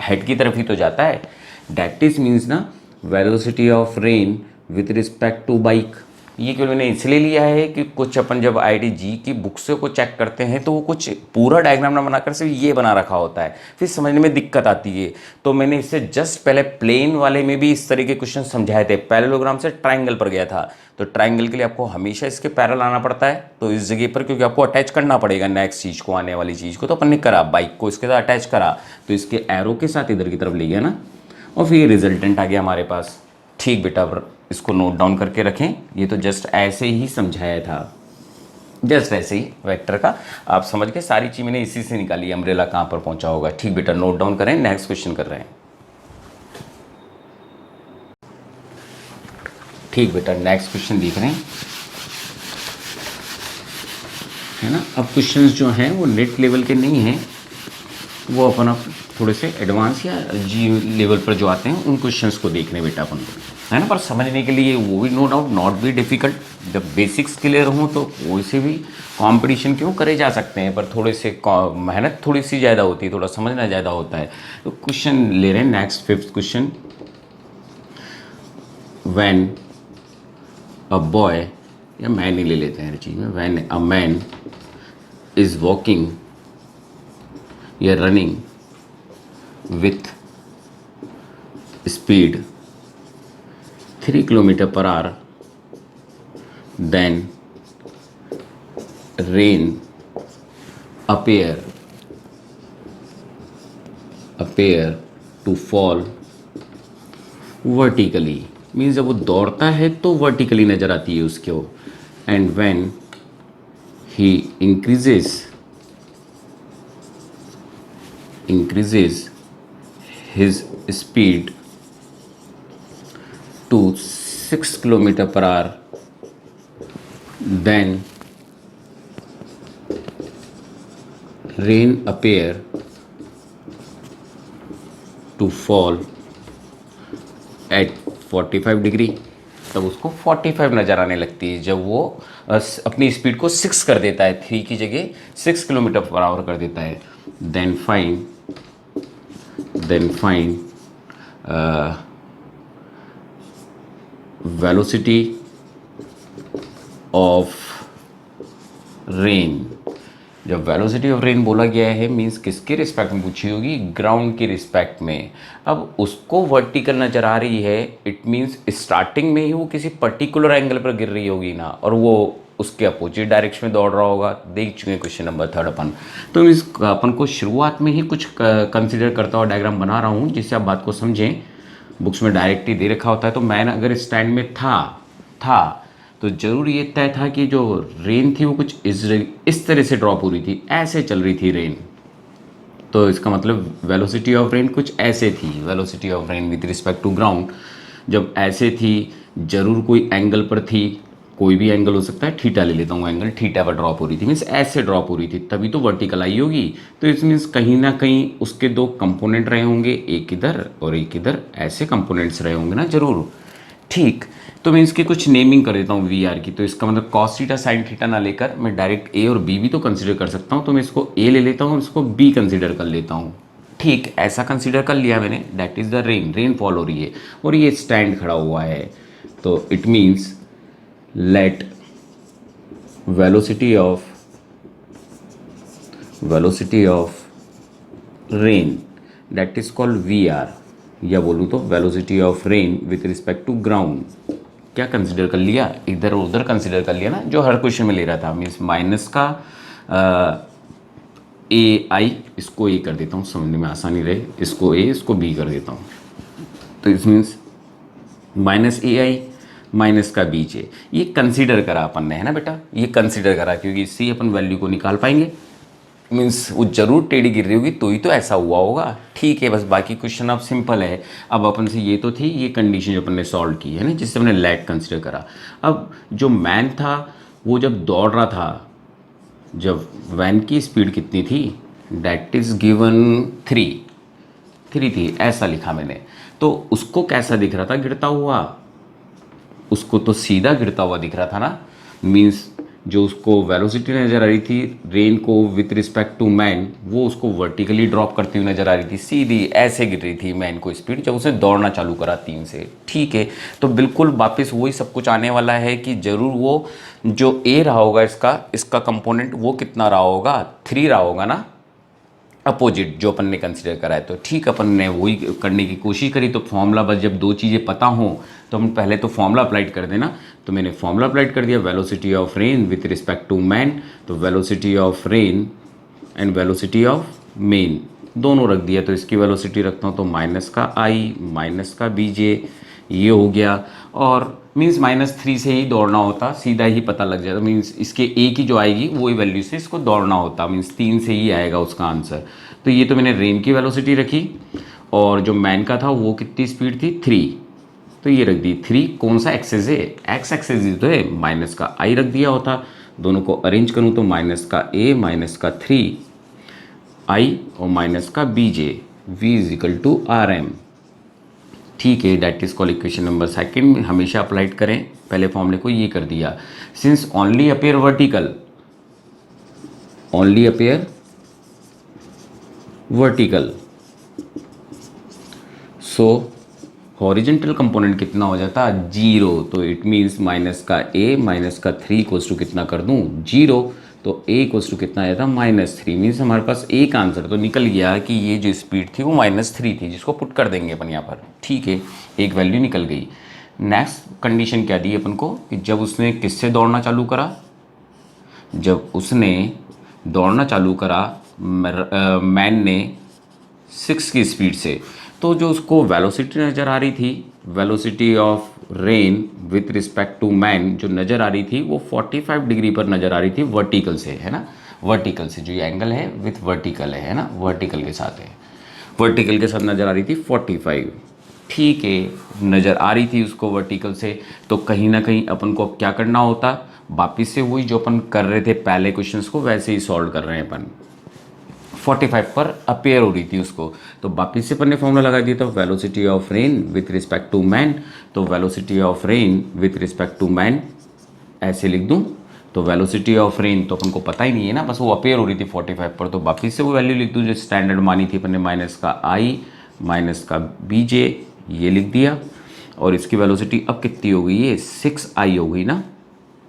हेड की तरफ ही तो जाता है। डैट इज मीन्स ना velocity of rain with respect to bike. ये केवल मैंने इसलिए लिया है कि कुछ अपन जब IIT-JEE की बुक्स को चेक करते हैं तो वो कुछ पूरा डायग्राम ना बनाकर सिर्फ ये बना रखा होता है, फिर समझने में दिक्कत आती है। तो मैंने इससे जस्ट पहले प्लेन वाले में भी इस तरह के क्वेश्चन समझाए थे, पैरेललोग्राम से ट्रायंगल पर गया था। तो ट्रायंगल के लिए आपको हमेशा इसके पैरेलल आना पड़ता है, तो इस जगह पर क्योंकि आपको अटैच करना पड़ेगा नेक्स्ट चीज़ को, आने वाली चीज़ को, तो अपन ने करा बाइक को इसके साथ अटैच करा, तो इसके एरो के साथ इधर की तरफ ले गया ना, और फिर ये रिजल्टेंट आ गया हमारे पास। ठीक बेटा, पर इसको नोट डाउन करके रखें, ये तो जस्ट ऐसे ही समझाया था, जस्ट ऐसे ही वेक्टर का आप समझ के सारी चीज़ मैंने इसी से निकाली, अम्ब्रेला कहाँ पर पहुंचा होगा। ठीक बेटा, नोट डाउन करें, नेक्स्ट क्वेश्चन कर रहे हैं। ठीक बेटा, नेक्स्ट क्वेश्चन देख रहे हैं, है ना। अब क्वेश्चंस जो हैं वो नेट लेवल के नहीं हैं, वो अपन अब थोड़े से एडवांस या जी लेवल पर जो आते हैं उन क्वेश्चंस को देखने बेटा अपन को, है ना। पर समझने के लिए वो भी नो डाउट नॉट भी डिफ़िकल्ट, जब बेसिक्स क्लियर हों तो वैसे भी कंपटीशन क्यों करे जा सकते हैं, पर थोड़े से मेहनत थोड़ी सी ज़्यादा होती है, थोड़ा समझना ज़्यादा होता है। तो क्वेश्चन ले रहे हैं next 5th question. When a boy, या मैन ही ले लेते हैं हर चीज़ में, when a man is walking या running with speed 3 km/h, then rain appear to fall vertically, means जब वो दौड़ता है तो वर्टिकली नज़र आती है उसको, and when he increases his speed to 6 km/h, then rain appear to fall at 45 degree. तब उसको 45 नज़र आने लगती है जब वो अपनी स्पीड को 6 कर देता है, 3 की जगह 6 km/h कर देता है। then find velocity of rain। जब वेलोसिटी ऑफ रेन बोला गया है मीन्स किसके रिस्पेक्ट में पूछी होगी, ग्राउंड के रिस्पेक्ट में। अब उसको वर्टिकल नज़र आ रही है, इट मीन्स स्टार्टिंग में ही वो किसी पर्टिकुलर एंगल पर गिर रही होगी ना, और वो उसके अपोजिट डायरेक्शन में दौड़ रहा होगा। देख चुके हैं क्वेश्चन नंबर 3 अपन। तो इस अपन को शुरुआत में ही कुछ कंसिडर करता हुआ डायग्राम बना रहा हूँ जिससे आप बात को समझें। बुक्स में डायरेक्ट ही दे रखा होता है, तो मैं अगर स्टैंड में था तो ज़रूर ये तय था कि जो रेन थी वो कुछ इस तरह से ड्रॉप हो रही थी, ऐसे चल रही थी रेन। तो इसका मतलब वेलोसिटी ऑफ रेन कुछ ऐसे थी, velocity of rain with respect to ground जब ऐसे थी ज़रूर कोई एंगल पर थी, कोई भी एंगल हो सकता है, थीटा ले लेता हूँ, एंगल थीटा पर ड्रॉप हो रही थी, मीन्स ऐसे ड्रॉप हो रही थी, तभी तो वर्टिकल आई होगी। तो इस मीन्स कहीं ना कहीं उसके 2 कंपोनेंट रहे होंगे, एक इधर और एक इधर, ऐसे कंपोनेंट्स रहे होंगे ना ज़रूर। ठीक, तो मैं इसकी कुछ नेमिंग कर देता हूँ वी आर की। तो इसका मतलब कॉस थीटा साइन थीटा ना लेकर मैं डायरेक्ट ए और बी भी तो कंसिडर कर सकता हूँ, तो मैं इसको ए ले लेता हूँ और इसको बी कंसिडर कर लेता हूँ। ठीक, ऐसा कंसिडर कर लिया मैंने, that is the rain fall हो रही है और ये स्टैंड खड़ा हुआ है। तो it means let velocity of rain that is called V R, या बोलूँ तो velocity of rain with respect to ground. क्या कंसिडर कर लिया, इधर उधर कंसिडर कर लिया ना, जो हर क्वेश्चन में ले रहा था। मीन्स माइनस का ए आई, इसको ए कर देता हूँ समझने में आसानी रहे, इसको ए इसको बी कर देता हूँ। तो इस मीन्स माइनस ए आई माइनस का बी जे, ये कंसीडर करा अपन ने, है ना बेटा, ये कंसीडर करा क्योंकि इससे अपन वैल्यू को निकाल पाएंगे। मीन्स वो जरूर टेढ़ी गिर रही होगी तो ही तो ऐसा हुआ होगा। ठीक है, बस बाकी क्वेश्चन अब सिंपल है। अब अपन से ये तो थी ये कंडीशन जो अपन ने सॉल्व की है ना, जिससे हमने लैग कंसिडर करा। अब जो मैन था वो जब दौड़ रहा था, जब वैन की स्पीड कितनी थी, डैट इज़ गिवन 3 थी, ऐसा लिखा मैंने। तो उसको कैसा दिख रहा था गिरता हुआ, उसको तो सीधा गिरता हुआ दिख रहा था ना। मीन्स जो उसको वेलोसिटी नज़र आ रही थी रेन को विथ रिस्पेक्ट टू मैन, वो उसको वर्टिकली ड्रॉप करती हुई नज़र आ रही थी, सीधी ऐसे गिर रही थी मैन को स्पीड जब उसने दौड़ना चालू करा 3 से। ठीक है, तो बिल्कुल वापस वही सब कुछ आने वाला है कि ज़रूर वो जो ए रहा होगा इसका कंपोनेंट वो कितना रहा होगा, 3 रहा होगा ना, अपोजिट जो अपन ने कंसिडर करा है। तो ठीक, अपन ने वही करने की कोशिश करी। तो फॉर्मूला, बस जब दो चीज़ें पता हों तो हम पहले तो फॉर्मूला अप्लाइड कर देना। तो मैंने फॉर्मूला अप्लाइड कर दिया, velocity of rain with respect to man. तो velocity of rain and velocity of men दोनों रख दिया। तो इसकी वेलोसिटी रखता हूँ तो माइनस का आई माइनस का बी जे, ये हो गया। और मीन्स -3 से ही दौड़ना होता, सीधा ही पता लग जाता। मीन्स इसके ए की जो आएगी वही वैल्यू से इसको दौड़ना होता, मीन्स 3 से ही आएगा उसका आंसर। तो ये तो मैंने रेन की वेलोसिटी रखी, और जो मैन का था वो कितनी स्पीड थी 3, तो ये रख दी 3। कौन सा एक्सेस है, एक्स एक्सेस ही तो है, माइनस का आई रख दिया होता। दोनों को अरेंज करूँ तो माइनस का ए माइनस का 3 आई और माइनस का B J, V is equal to R M. ठीक है, that is called equation number second. हमेशा अप्लाइड करें, पहले फॉर्मूले को ये कर दिया। Since only appear vertical so horizontal component कितना हो जाता 0। तो इट मीन्स माइनस का ए माइनस का 3 इक्वल्स टू कितना कर दूं 0। तो ए इक्वल्स टू कितना आया था -3। मीन्स हमारे पास एक आंसर तो निकल गया कि ये जो स्पीड थी वो -3 थी, जिसको पुट कर देंगे अपन यहाँ पर। ठीक है, एक वैल्यू निकल गई। नेक्स्ट कंडीशन क्या दी अपन को कि जब उसने किससे दौड़ना चालू करा, जब उसने दौड़ना चालू करा मैन ने 6 की स्पीड से, तो जो उसको वेलोसिटी नज़र आ रही थी, velocity of rain with respect to man जो नज़र आ रही थी वो 45 डिग्री पर नज़र आ रही थी वर्टिकल से, है ना। वर्टिकल से जो ये एंगल है विथ वर्टिकल है ना, वर्टिकल के साथ है, वर्टिकल के साथ नज़र आ रही थी 45। ठीक है, नज़र आ रही थी उसको वर्टिकल से। तो कहीं ना कहीं अपन को अब क्या करना होता, वापिस से वही जो अपन कर रहे थे पहले क्वेश्चंस को वैसे ही सॉल्व कर रहे हैं अपन। 45 पर अपेयर हो रही थी उसको, तो वापिस से अपन ने फॉर्मूला लगा दिया था velocity of rain with respect to man. तो velocity of rain with respect to man ऐसे लिख दूं। तो वेलोसिटी ऑफ रेन तो अपन को पता ही नहीं है ना, बस वो अपेयर हो रही थी 45 पर, तो वापिस से वो वैल्यू लिख दूं जो स्टैंडर्ड मानी थी अपन ने, माइनस का आई माइनस का बी जे, ये लिख दिया। और इसकी वेलोसिटी अब कितनी हो गई, ये 6i हो गई ना,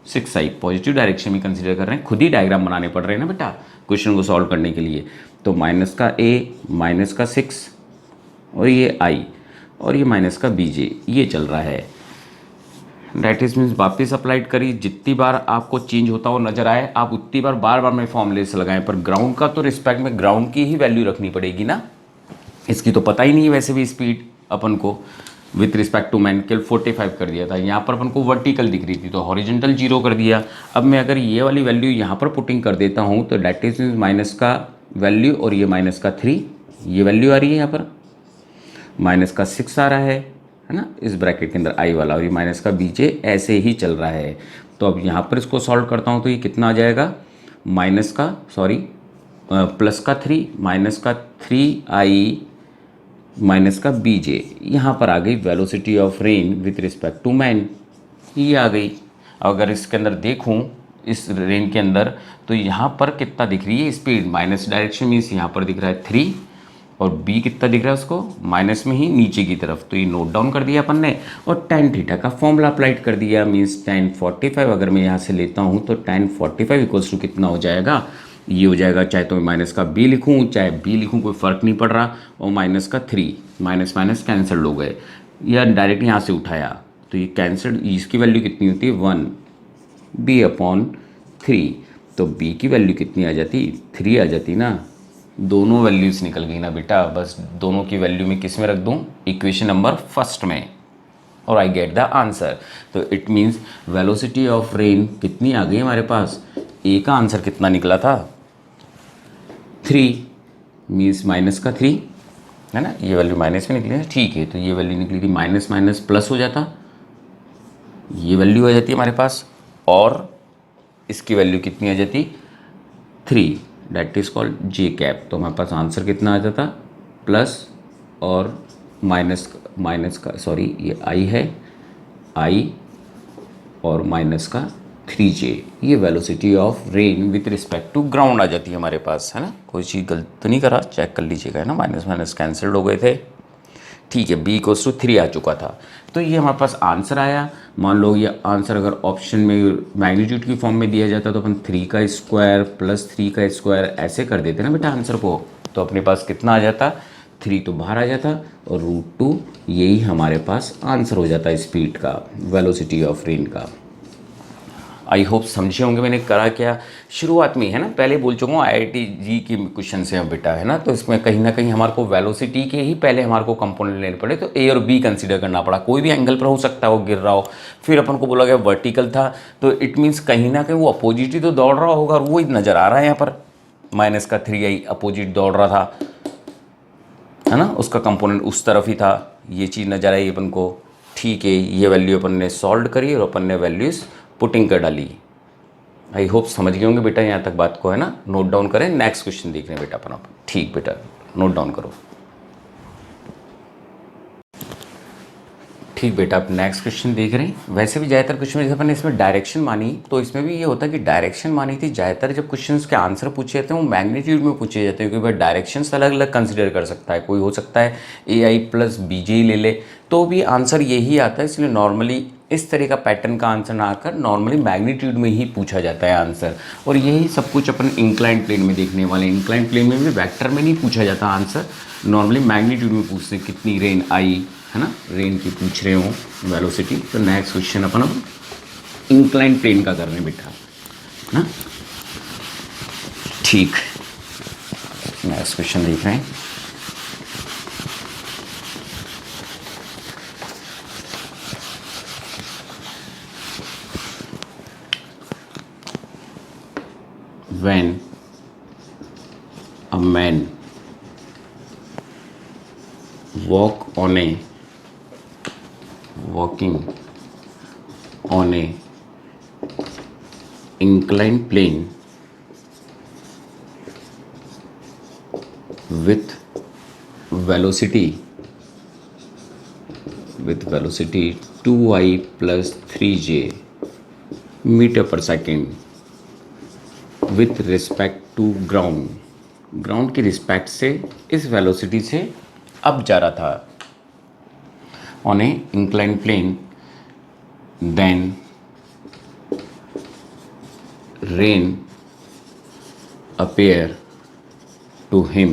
6i। पॉजिटिव डायरेक्शन में कंसीडर कर रहे हैं, खुद ही डायग्राम बनाने पड़ रहे हैं ना बेटा क्वेश्चन को सॉल्व करने के लिए। तो माइनस का a माइनस का 6 और ये i और ये माइनस का bj, ये चल रहा है। डैट इज मीन्स वापिस अप्लाइड करी, जितनी बार आपको चेंज होता हुआ नजर आए आप उतनी बार बार बार में फॉर्मूले से लगाएं। पर ग्राउंड का तो रिस्पेक्ट में ग्राउंड की ही वैल्यू रखनी पड़ेगी ना, इसकी तो पता ही नहीं है वैसे भी स्पीड अपन को। विथ रिस्पेक्ट टू मैन केवल 45 कर दिया था, यहाँ पर अपन को वर्टिकल दिख रही थी तो हॉरिजेंटल 0 कर दिया। अब मैं अगर ये वाली वैल्यू यहाँ पर पुटिंग कर देता हूँ तो डैट इज मीन्स माइनस का वैल्यू और ये माइनस का 3, ये वैल्यू आ रही है यहाँ पर, माइनस का 6 आ रहा है ना इस ब्रैकेट के अंदर आई वाला, और ये माइनस का बीजे ऐसे ही चल रहा है। तो अब यहाँ पर इसको सॉल्व करता हूँ तो ये कितना आ जाएगा, माइनस का प्लस का 3 माइनस का 3i माइनस का bj, यहाँ पर आ गई velocity of rain with respect to man, ये आ गई। अगर इसके अंदर देखूँ इस रेन के अंदर तो यहाँ पर कितना दिख रही है स्पीड, माइनस डायरेक्शन मीन्स यहाँ पर दिख रहा है 3 और b कितना दिख रहा है उसको माइनस में ही नीचे की तरफ। तो ये नोट डाउन कर दिया अपन ने और tan थीटा का फॉर्मूला अप्लाइड कर दिया। मीन्स tan 45 अगर मैं यहाँ से लेता हूँ तो tan 45 इक्वल्स टू कितना हो जाएगा, ये हो जाएगा, चाहे तो मैं माइनस का b लिखूँ चाहे b लिखूँ कोई फ़र्क नहीं पड़ रहा, और माइनस का 3 माइनस माइनस कैंसिल हो गए, या डायरेक्ट यहाँ से उठाया तो ये कैंसिल, इसकी वैल्यू कितनी होती है 1 b/3। तो b की वैल्यू कितनी आ जाती 3 आ जाती ना, दोनों वैल्यूज़ निकल गई ना बेटा। बस दोनों की वैल्यू में किस में रख दूँ, इक्वेशन नंबर फर्स्ट में, और आई गेट द आंसर। तो it means velocity of rain कितनी आ गई हमारे पास, ए का आंसर कितना निकला था 3 मीन्स माइनस का 3 है ना, ये वैल्यू माइनस में निकली है, ठीक है। तो ये वैल्यू निकली थी माइनस माइनस प्लस हो जाता, ये वैल्यू आ जाती है हमारे पास, और इसकी वैल्यू कितनी आ जाती 3, that is called J cap. तो हमारे पास आंसर कितना आ जाता प्लस और माइनस का सॉरी ये आई है, आई और माइनस का 3j, ये velocity of rain with respect to ground आ जाती है हमारे पास, है ना। कोई चीज़ गलत तो नहीं करा, चेक कर लीजिएगा, है ना। माइनस माइनस कैंसल्ड हो गए थे, ठीक है। b इक्वल्स टू 3 आ चुका था, तो ये हमारे पास आंसर आया। मान लो ये आंसर अगर ऑप्शन में मैग्नीट्यूड की फॉर्म में दिया जाता तो अपन 3 का स्क्वायर प्लस 3 का स्क्वायर ऐसे कर देते ना बेटा आंसर को, तो अपने पास कितना आ जाता 3 तो बाहर आ जाता और √2 यही हमारे पास आंसर हो जाता स्पीड का, वेलोसिटी ऑफ रेन का। आई होप समझे होंगे मैंने करा क्या शुरुआत में, है ना। पहले बोल चुका हूँ IIT जी की क्वेश्चन से बेटा, है ना। तो इसमें कहीं ना कहीं हमारे को वेलोसिटी के ही पहले हमारे को कंपोनेंट लेने पड़े, तो A और B कंसीडर करना पड़ा। कोई भी एंगल पर हो सकता है वो गिर रहा हो, फिर अपन को बोला गया वर्टिकल था, तो इट मीन्स कहीं ना कहीं वो अपोजिट ही तो दौड़ रहा होगा, और वो ही नज़र आ रहा है यहाँ पर, माइनस का 3i अपोजिट दौड़ रहा था, है ना, उसका कंपोनेंट उस तरफ ही था, ये चीज़ नज़र आई अपन को, ठीक है। ये वैल्यू अपन ने सॉल्व करी और अपन ने वैल्यूज़ पुटिंग कर डाली। आई होप समझ गए होंगे बेटा यहाँ तक बात को, है ना। नोट डाउन करें, नेक्स्ट क्वेश्चन देख रहे हैं बेटा अपन, ठीक बेटा नोट डाउन करो, ठीक बेटा। आप नेक्स्ट क्वेश्चन देख रहे हैं। वैसे भी ज़्यादातर क्वेश्चन में जैसे अपन ने इसमें डायरेक्शन मानी, तो इसमें भी ये होता है कि डायरेक्शन मानी थी। ज़्यादातर जब क्वेश्चंस के आंसर पूछे जाते हैं वो मैग्नीट्यूड में पूछे जाते हैं, क्योंकि भाई डायरेक्शंस अलग अलग कंसिडर कर सकता है। कोई हो सकता है AI प्लस BJ ले ले तो भी आंसर यही आता है, इसलिए नॉर्मली इस तरह का पैटर्न का आंसर ना आकर नॉर्मली मैग्नीट्यूड में ही पूछा जाता है आंसर। और यही सब कुछ अपन इंक्लाइन प्लेन में देखने वाले। इंक्लाइन प्लेन में भी वेक्टर में नहीं पूछा जाता आंसर, नॉर्मली मैग्नीट्यूड में पूछते हैं, कितनी रेन आई, है ना, रेन की पूछ रहे हो वेलोसिटी। तो नेक्स्ट क्वेश्चन अपन अब इंक्लाइन प्लेन का कर रहे हैं बेटा, है ना, ठीक। नेक्स्ट क्वेश्चन देख रहे हैं। When a man walking on a inclined plane with velocity 2i plus 3j meter per second with respect to ground की रिस्पेक्ट से इस वेलोसिटी से अब जा रहा था on a incline plane, then rain appear to him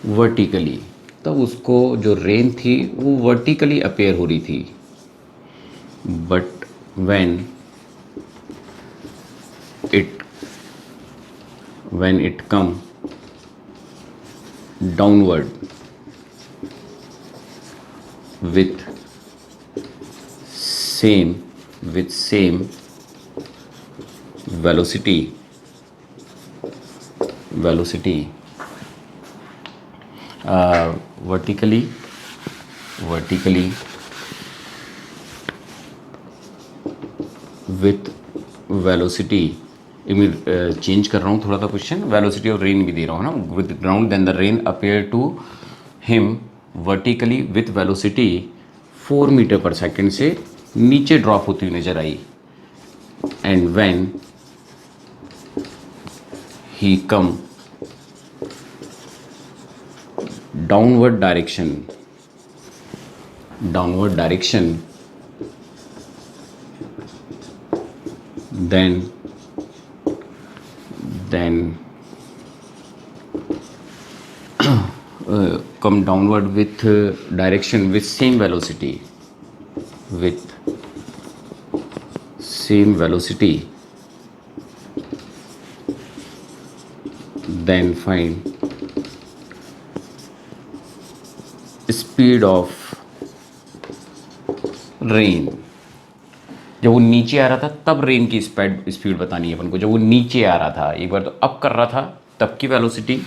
vertically. तब उसको जो रेन थी वो वर्टिकली अपेयर हो रही थी, but when it come downward with same velocity vertically with velocity, change कर रहा हूँ थोड़ा सा क्वेश्चन, वेलोसिटी ऑफ रेन भी दे रहा हूँ ना, with ground then the rain appear to him vertically with velocity 4 metre per second से नीचे ड्रॉप होती हुई नजर आई, and when he come downward direction then come downward with direction with same velocity, then find speed of rain। जब वो नीचे आ रहा था तब रेन की स्पीड बतानी है अपन को। जब वो नीचे आ रहा था, एक बार तो अप कर रहा था तब की वेलोसिटी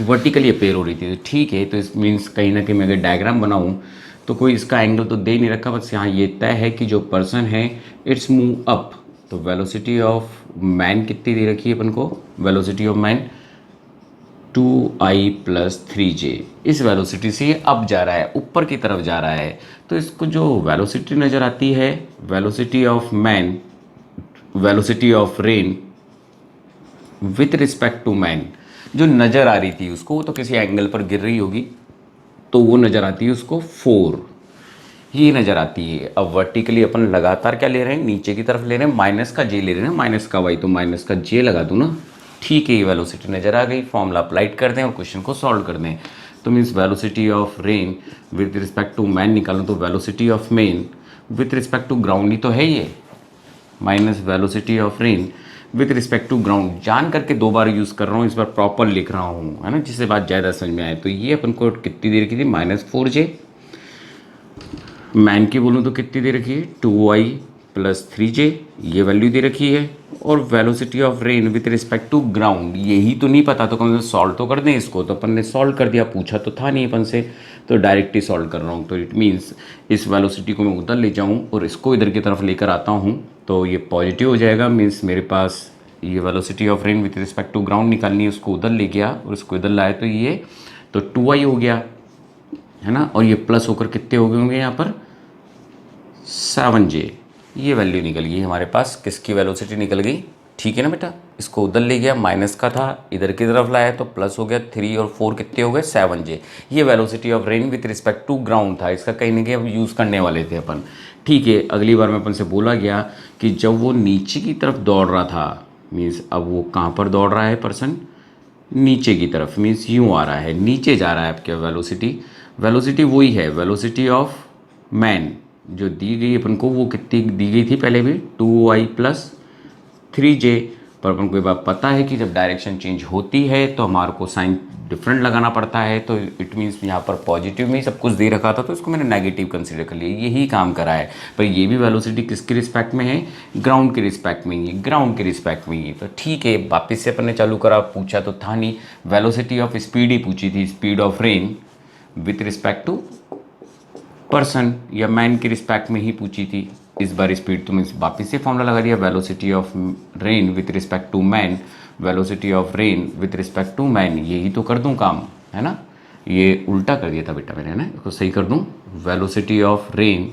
वर्टिकली अपेयर हो रही थी, तो ठीक है। तो इस मीन्स कहीं ना कहीं मैं अगर डायग्राम बनाऊँ तो कोई इसका एंगल तो दे नहीं रखा, बस यहाँ ये तय है कि जो पर्सन है इट्स मूव अप। तो वेलोसिटी ऑफ मैन कितनी दे रखी है अपन को, velocity of man 2i + 3j। इस वेलोसिटी से ये अप जा रहा है, ऊपर की तरफ जा रहा है। तो इसको जो वेलोसिटी नज़र आती है, velocity of man, velocity of rain with respect to man, जो नज़र आ रही थी उसको, वो तो किसी एंगल पर गिर रही होगी, तो वो नज़र आती है उसको 4, ये नज़र आती है। अब वर्टिकली अपन लगातार क्या ले रहे हैं, नीचे की तरफ ले रहे हैं, माइनस का जे ले रहे हैं, माइनस का वाई, तो माइनस का जे लगा दूँ ना, ठीक है। ये वेलोसिटी नज़र आ गई, फॉर्मूला अप्लाइड कर दें और क्वेश्चन को सॉल्व कर दें। तो means velocity of rain with respect to man निकालूँ, तो velocity of man with respect to ground ही तो है ये, minus velocity of rain with respect to ground. जान करके 2 बार यूज़ कर रहा हूँ, इस बार प्रॉपर लिख रहा हूँ, है ना, जिससे बात ज़्यादा समझ में आए। तो ये अपन को कितनी देर की थी, -4j। मैन की बोलूँ तो कितनी दे रखी है, 2i + 3j, ये वैल्यू दे रखी है। और velocity of rain with respect to ground, यही तो नहीं पता, तो कम से सॉल्व तो कर दें इसको। तो अपन ने सॉल्व कर दिया, पूछा तो था नहीं अपन से, तो डायरेक्ट ही सॉल्व कर रहा हूँ। तो इट मीन्स इस वेलोसिटी को मैं उधर ले जाऊँ और इसको इधर की तरफ लेकर आता हूँ, तो ये पॉजिटिव हो जाएगा। मीन्स मेरे पास ये velocity of rain with respect to ground निकालनी है, उसको उधर ले गया और उसको इधर लाया, तो ये तो 2i हो गया, है ना। और ये प्लस होकर कितने हो गए होंगे यहाँ पर, 7j। ये वैल्यू निकल गई हमारे पास, किसकी वेलोसिटी निकल गई, ठीक है ना बेटा। इसको उधर ले गया, माइनस का था, इधर की तरफ लाया तो प्लस हो गया, 3 और 4 कितने हो गए, 7j। ये velocity of rain with respect to ground था, इसका कहीं ना कहीं अब यूज़ करने वाले थे अपन, ठीक है। अगली बार में अपन से बोला गया कि जब वो नीचे की तरफ दौड़ रहा था, मीन्स अब वो कहाँ पर दौड़ रहा है पर्सन, नीचे की तरफ, मीन्स यूँ आ रहा है, नीचे जा रहा है आपके वेलोसिटी। वेलोसिटी वही है, वेलोसिटी ऑफ मैन जो दी गई अपन को, वो कितनी दी गई थी पहले भी, 2i + 3j। पर अपन को ये बात पता है कि जब डायरेक्शन चेंज होती है तो हमारे को साइन डिफरेंट लगाना पड़ता है। तो इट मीन्स यहाँ पर पॉजिटिव में ही सब कुछ दे रखा था, तो इसको मैंने नेगेटिव कंसीडर कर लिया, यही काम करा है। पर ये भी वेलोसिटी किसके रिस्पेक्ट में है, ग्राउंड के रिस्पेक्ट में ही, ग्राउंड के रिस्पेक्ट में ही। तो ठीक है, वापस से अपन ने चालू करा, पूछा तो था नहीं, वेलोसिटी ऑफ स्पीड ही पूछी थी, speed of rain with respect to person या मैन के रिस्पेक्ट में ही पूछी थी। इस बार स्पीड तो मैं वापस से फॉर्मूला लगा दिया, velocity of rain with respect to man, velocity of rain with respect to man, यही तो कर दूं काम, है ना। ये उल्टा कर दिया था बेटा मैंने, है ना, इसको सही कर दूं, velocity of rain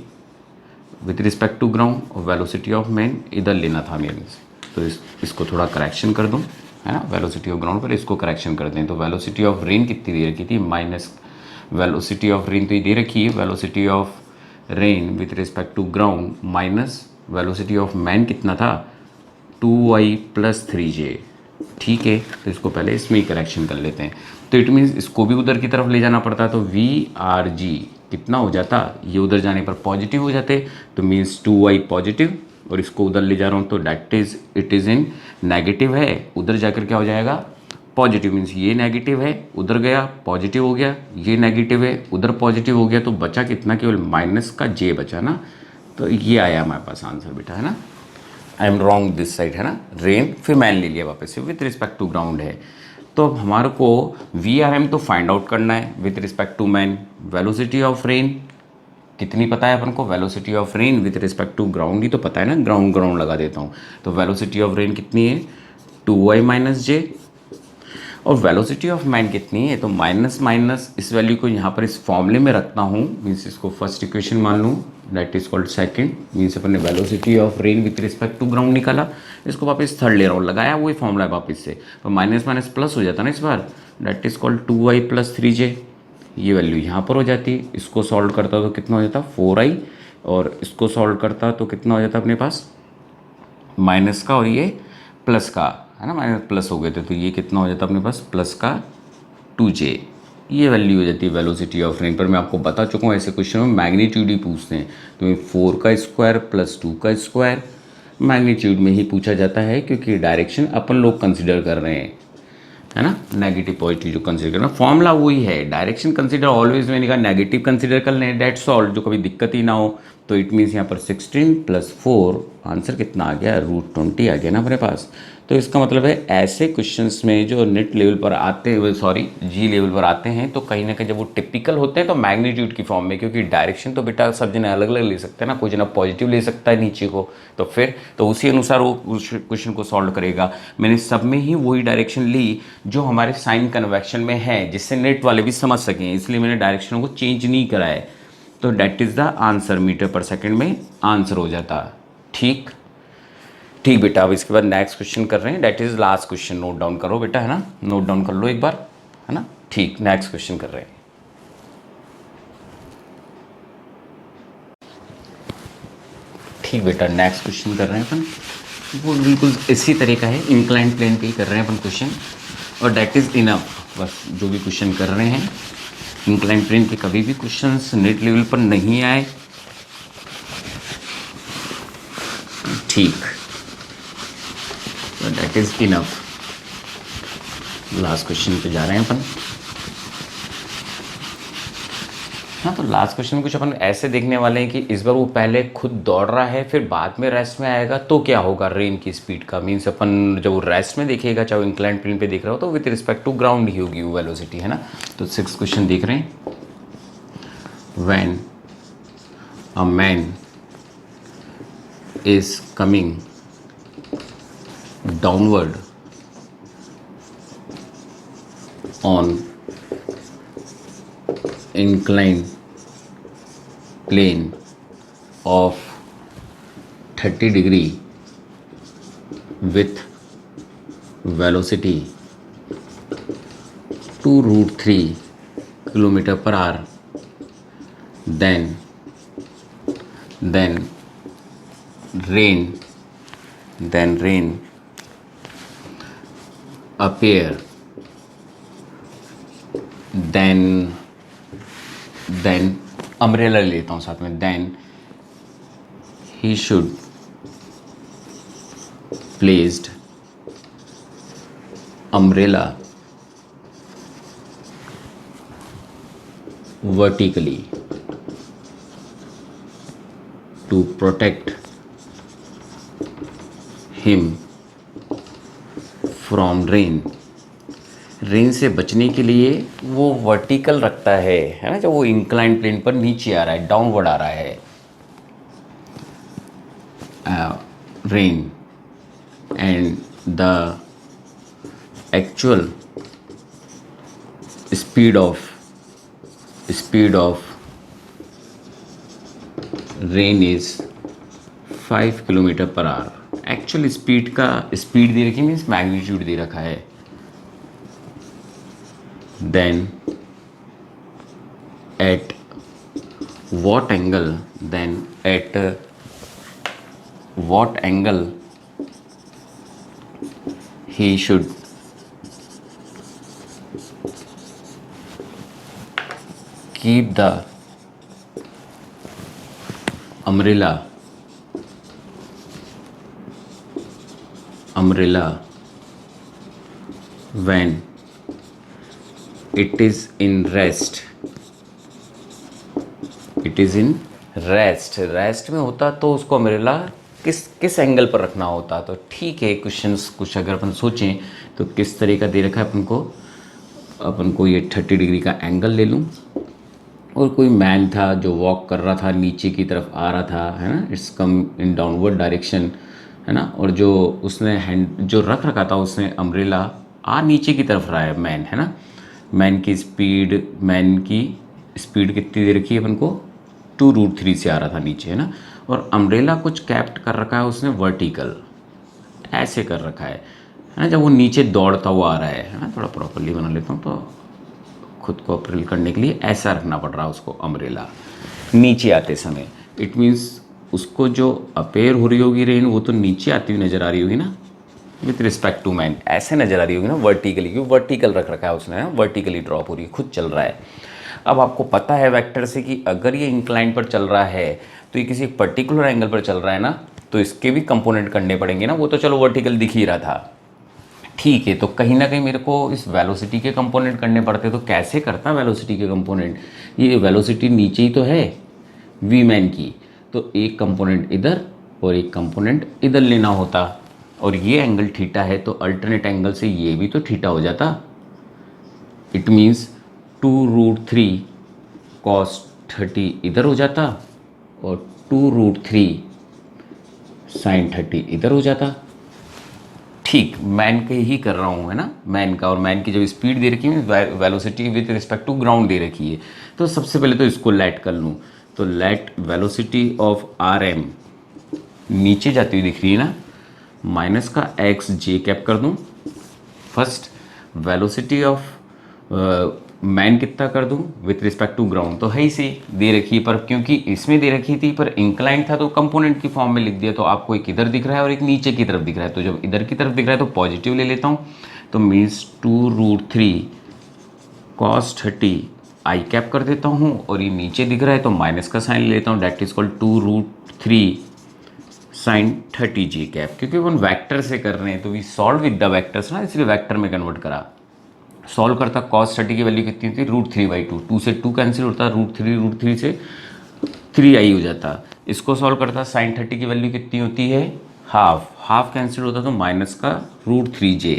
with respect to ground और वेलोसिटी ऑफ मैन इधर लेना था मेरे से। तो इसको थोड़ा करेक्शन कर दूँ, है ना, वेलोसिटी ऑफ ग्राउंड पर इसको करेक्शन कर दें। तो वेलोसिटी ऑफ रेन कितनी दे रखी थी, माइनस वेलोसिटी ऑफ रेन तो ये दे रखी है, velocity of rain with respect to ground minus velocity of man कितना था, 2i + 3j, ठीक है। तो इसको पहले इसमें ही करेक्शन कर लेते हैं। तो इट मीन्स इसको भी उधर की तरफ ले जाना पड़ता, तो VRG कितना हो जाता, ये उधर जाने पर पॉजिटिव हो जाते, तो मीन्स 2i पॉजिटिव, और इसको उधर ले जा रहा हूँ तो that is it is in negative है, उधर जाकर क्या हो जाएगा, पॉजिटिव। मीन्स ये नेगेटिव है, उधर गया पॉजिटिव हो गया, ये नेगेटिव है, उधर पॉजिटिव हो गया, तो बचा कितना, केवल माइनस का j बचा ना। तो ये आया हमारे पास आंसर बेटा, है ना। I am wrong this side, है ना, रेन फिर मैन ले लिया वापस से, विथ रिस्पेक्ट टू ग्राउंड है। तो अब हमारे को VRM तो फाइंड आउट करना है with respect to man. Velocity of rain कितनी पता है अपन को, velocity of rain with respect to ground ही तो पता है ना, ग्राउंड ग्राउंड लगा देता हूँ। तो वेलोसिटी ऑफ रेन कितनी है, 2i - j, और वेलोसिटी ऑफ मैन कितनी है, तो माइनस माइनस इस वैल्यू को यहाँ पर इस फॉर्मूले में रखता हूँ, मीन्स इसको फर्स्ट इक्वेशन मान लूँ, that is called second. Means अपन ने velocity of rain with respect to ground निकाला, इसको वापस थर्ड ले रहा हूँ, लगाया वही फॉर्मूला है वापस से, तो माइनस माइनस प्लस हो जाता ना इस बार, that is called 2i + 3j। ये वैल्यू यहाँ पर हो जाती है, इसको सॉल्व करता तो कितना हो जाता, 4i, और इसको सॉल्व करता तो कितना हो जाता अपने पास, माइनस का और ये प्लस का, है ना, माइनस प्लस हो गए थे, तो ये कितना हो जाता अपने पास, प्लस का 2j। ये वैल्यू हो जाती है वेलोसिटी ऑफ रेन। पर मैं आपको बता चुका हूँ ऐसे क्वेश्चन में मैग्नीट्यूड ही पूछते हैं, तो 4 का स्क्वायर + 2 का स्क्वायर मैग्नीट्यूड में ही पूछा जाता है, क्योंकि डायरेक्शन अपन लोग कंसिडर कर रहे हैं, है ना, नेगेटिव पॉजिटिव जो कंसिडर करना, फॉर्मूला वही है, डायरेक्शन कंसिडर ऑलवेज, मैंने कहा नेगेटिव कंसिडर कर लें, डेट सॉल्व, जो कभी दिक्कत ही ना हो। तो इट मीन्स यहाँ पर 16 + 4 आंसर कितना आ गया, √20 आ गया ना अपने पास। तो इसका मतलब है ऐसे क्वेश्चंस में जो नेट लेवल पर आते हैं, सॉरी जी लेवल पर आते हैं, तो कहीं ना कहीं जब वो टिपिकल होते हैं तो मैग्नीट्यूड की फॉर्म में, क्योंकि डायरेक्शन तो बेटा सब जने अलग अलग ले सकते हैं ना, कोई जना पॉजिटिव ले सकता है नीचे को, तो फिर तो उसी अनुसार वो उस क्वेश्चन को सॉल्व करेगा। मैंने सब में ही वही डायरेक्शन ली जो हमारे साइन कन्वेक्शन में है, जिससे नेट वाले भी समझ सकें, इसलिए मैंने डायरेक्शन को चेंज नहीं करा है। तो that is the answer, meter per second में आंसर हो जाता। ठीक ठीक बेटा, अब इसके बाद नेक्स्ट क्वेश्चन कर रहे हैं, that is last question. Note down करो बेटा, है ना, नोट डाउन कर लो एक बार, है ना। ठीक, नेक्स्ट क्वेश्चन कर रहे हैं। ठीक बेटा, नेक्स्ट क्वेश्चन कर रहे हैं अपन, वो बिल्कुल इसी तरह का है, इंक्लाइन प्लेन पे ही कर रहे हैं अपन क्वेश्चन, और डेट इज़ इनफ। बस जो भी क्वेश्चन कर रहे हैं इंक्लाइन प्लेन पे, कभी भी क्वेश्चन नेट लेवल पर नहीं आए। ठीक, that is enough. Last question पे जा रहे हैं अपन। हाँ, तो लास्ट क्वेश्चन में कुछ अपन ऐसे देखने वाले हैं कि इस बार वो पहले खुद दौड़ रहा है, फिर बाद में रेस्ट में आएगा, तो क्या होगा रेन की स्पीड का। मीन्स अपन जब वो रेस्ट में देखेगा, चाहे वो इंक्लाइन प्लेन पे देख रहा हो, तो विथ रिस्पेक्ट टू ग्राउंड ही होगी वो वेलोसिटी, है ना। तो 6 क्वेश्चन देख रहे हैं। When a man is coming downward on inclined plane of 30 degree with velocity 2√3 kilometer per hour, then rain appear, then umbrella लेता हूँ साथ में, then he should placed umbrella vertically to protect him from rain से बचने के लिए वो वर्टिकल रखता है ना, जब वो इंक्लाइन प्लेन पर नीचे आ रहा है, डाउनवर्ड आ रहा है, rain, and the actual speed of rain is 5 kilometre per hour. Actual speed दे रखी, मीन्स मैग्नीट्यूड दे रखा है। Then at what angle he should keep the umbrella when it is in rest। Rest में होता तो उसको अम्ब्रेला किस एंगल पर रखना होता। तो ठीक है, क्वेश्चंस कुछ अगर अपन सोचें तो किस तरह का दे रखा है अपन को ये 30 डिग्री का एंगल ले लूँ, और कोई मैन था जो वॉक कर रहा था, नीचे की तरफ आ रहा था, है ना, it's come in downward direction, है ना, और जो उसने हैंड जो रख रखा था, उसने अम्ब्रेला नीचे की तरफ रहा है मैन, है ना। मैन की स्पीड कितनी दे रखी है अपन को, 2√3 से आ रहा था नीचे, है ना, और अम्ब्रेला कुछ कैप्ट कर रखा है उसने वर्टिकल, ऐसे कर रखा है ना, जब वो नीचे दौड़ता हुआ आ रहा है ना। थोड़ा प्रॉपरली बना लेता हूँ, तो खुद को अप्रिल करने के लिए ऐसा रखना पड़ रहा है उसको अम्ब्रेला नीचे आते समय। इट मीन्स उसको जो अपेयर हो रही होगी रेन, वो तो नीचे आती हुई नज़र आ रही होगी ना, विथ रिस्पेक्ट टू मैन ऐसे नज़र आ रही होगी ना, वर्टिकली, क्योंकि वर्टिकल रख रखा है उसने, वर्टिकली ड्रॉप हो रही है, खुद चल रहा है। अब आपको पता है वेक्टर से कि अगर ये इंक्लाइन पर चल रहा है तो ये किसी पर्टिकुलर एंगल पर चल रहा है ना, तो इसके भी कंपोनेंट करने पड़ेंगे ना। वो तो चलो वर्टिकल दिख ही रहा था, ठीक है, तो कहीं ना कहीं मेरे को इस वेलोसिटी के कंपोनेंट करने पड़ते। तो कैसे करता वेलोसिटी के कंपोनेंट, ये वेलोसिटी नीचे ही तो है वी मैन की, तो एक कंपोनेंट इधर और एक कंपोनेंट इधर लेना होता, और ये एंगल थीटा है तो अल्टरनेट एंगल से ये भी तो थीटा हो जाता। इट मीन्स 2√3 cos 30 इधर हो जाता और 2√3 sin 30 इधर हो जाता। ठीक मैन का ही कर रहा हूँ है ना, मैन का, और मैन की जब स्पीड दे रखी है, velocity with respect to ground दे रखी है, तो सबसे पहले तो इसको लेट कर लूँ। तो let velocity of R M नीचे जाती हुई दिख रही है ना, माइनस का एक्स जे कैप कर दूँ। फर्स्ट वेलोसिटी ऑफ मैन कितना कर दूँ विथ रिस्पेक्ट टू ग्राउंड, तो है ही से दे रखी है, पर क्योंकि इसमें दे रखी थी पर इंक्लाइन था तो कंपोनेंट की फॉर्म में लिख दिया। तो आपको एक इधर दिख रहा है और एक नीचे की तरफ दिख रहा है, तो जब इधर की तरफ दिख रहा है तो पॉजिटिव ले लेता हूँ। तो मीन्स 2√3 cos 30 आई कैप कर देता हूँ, और ये नीचे दिख रहा है तो माइनस का साइन ले लेता हूँ, that is called 2√3 sin 30 J cap. क्योंकि अपन वेक्टर से कर रहे हैं तो we solve with the vectors ना, इसलिए वेक्टर में कन्वर्ट करा। सॉल्व करता cos 30 की वैल्यू कितनी थी, √3/2, 2 से 2 कैंसिल होता, √3 से 3i हो जाता। इसको सॉल्व करता sin 30 की वैल्यू कितनी होती है, हाफ कैंसिल होता तो माइनस का √3j।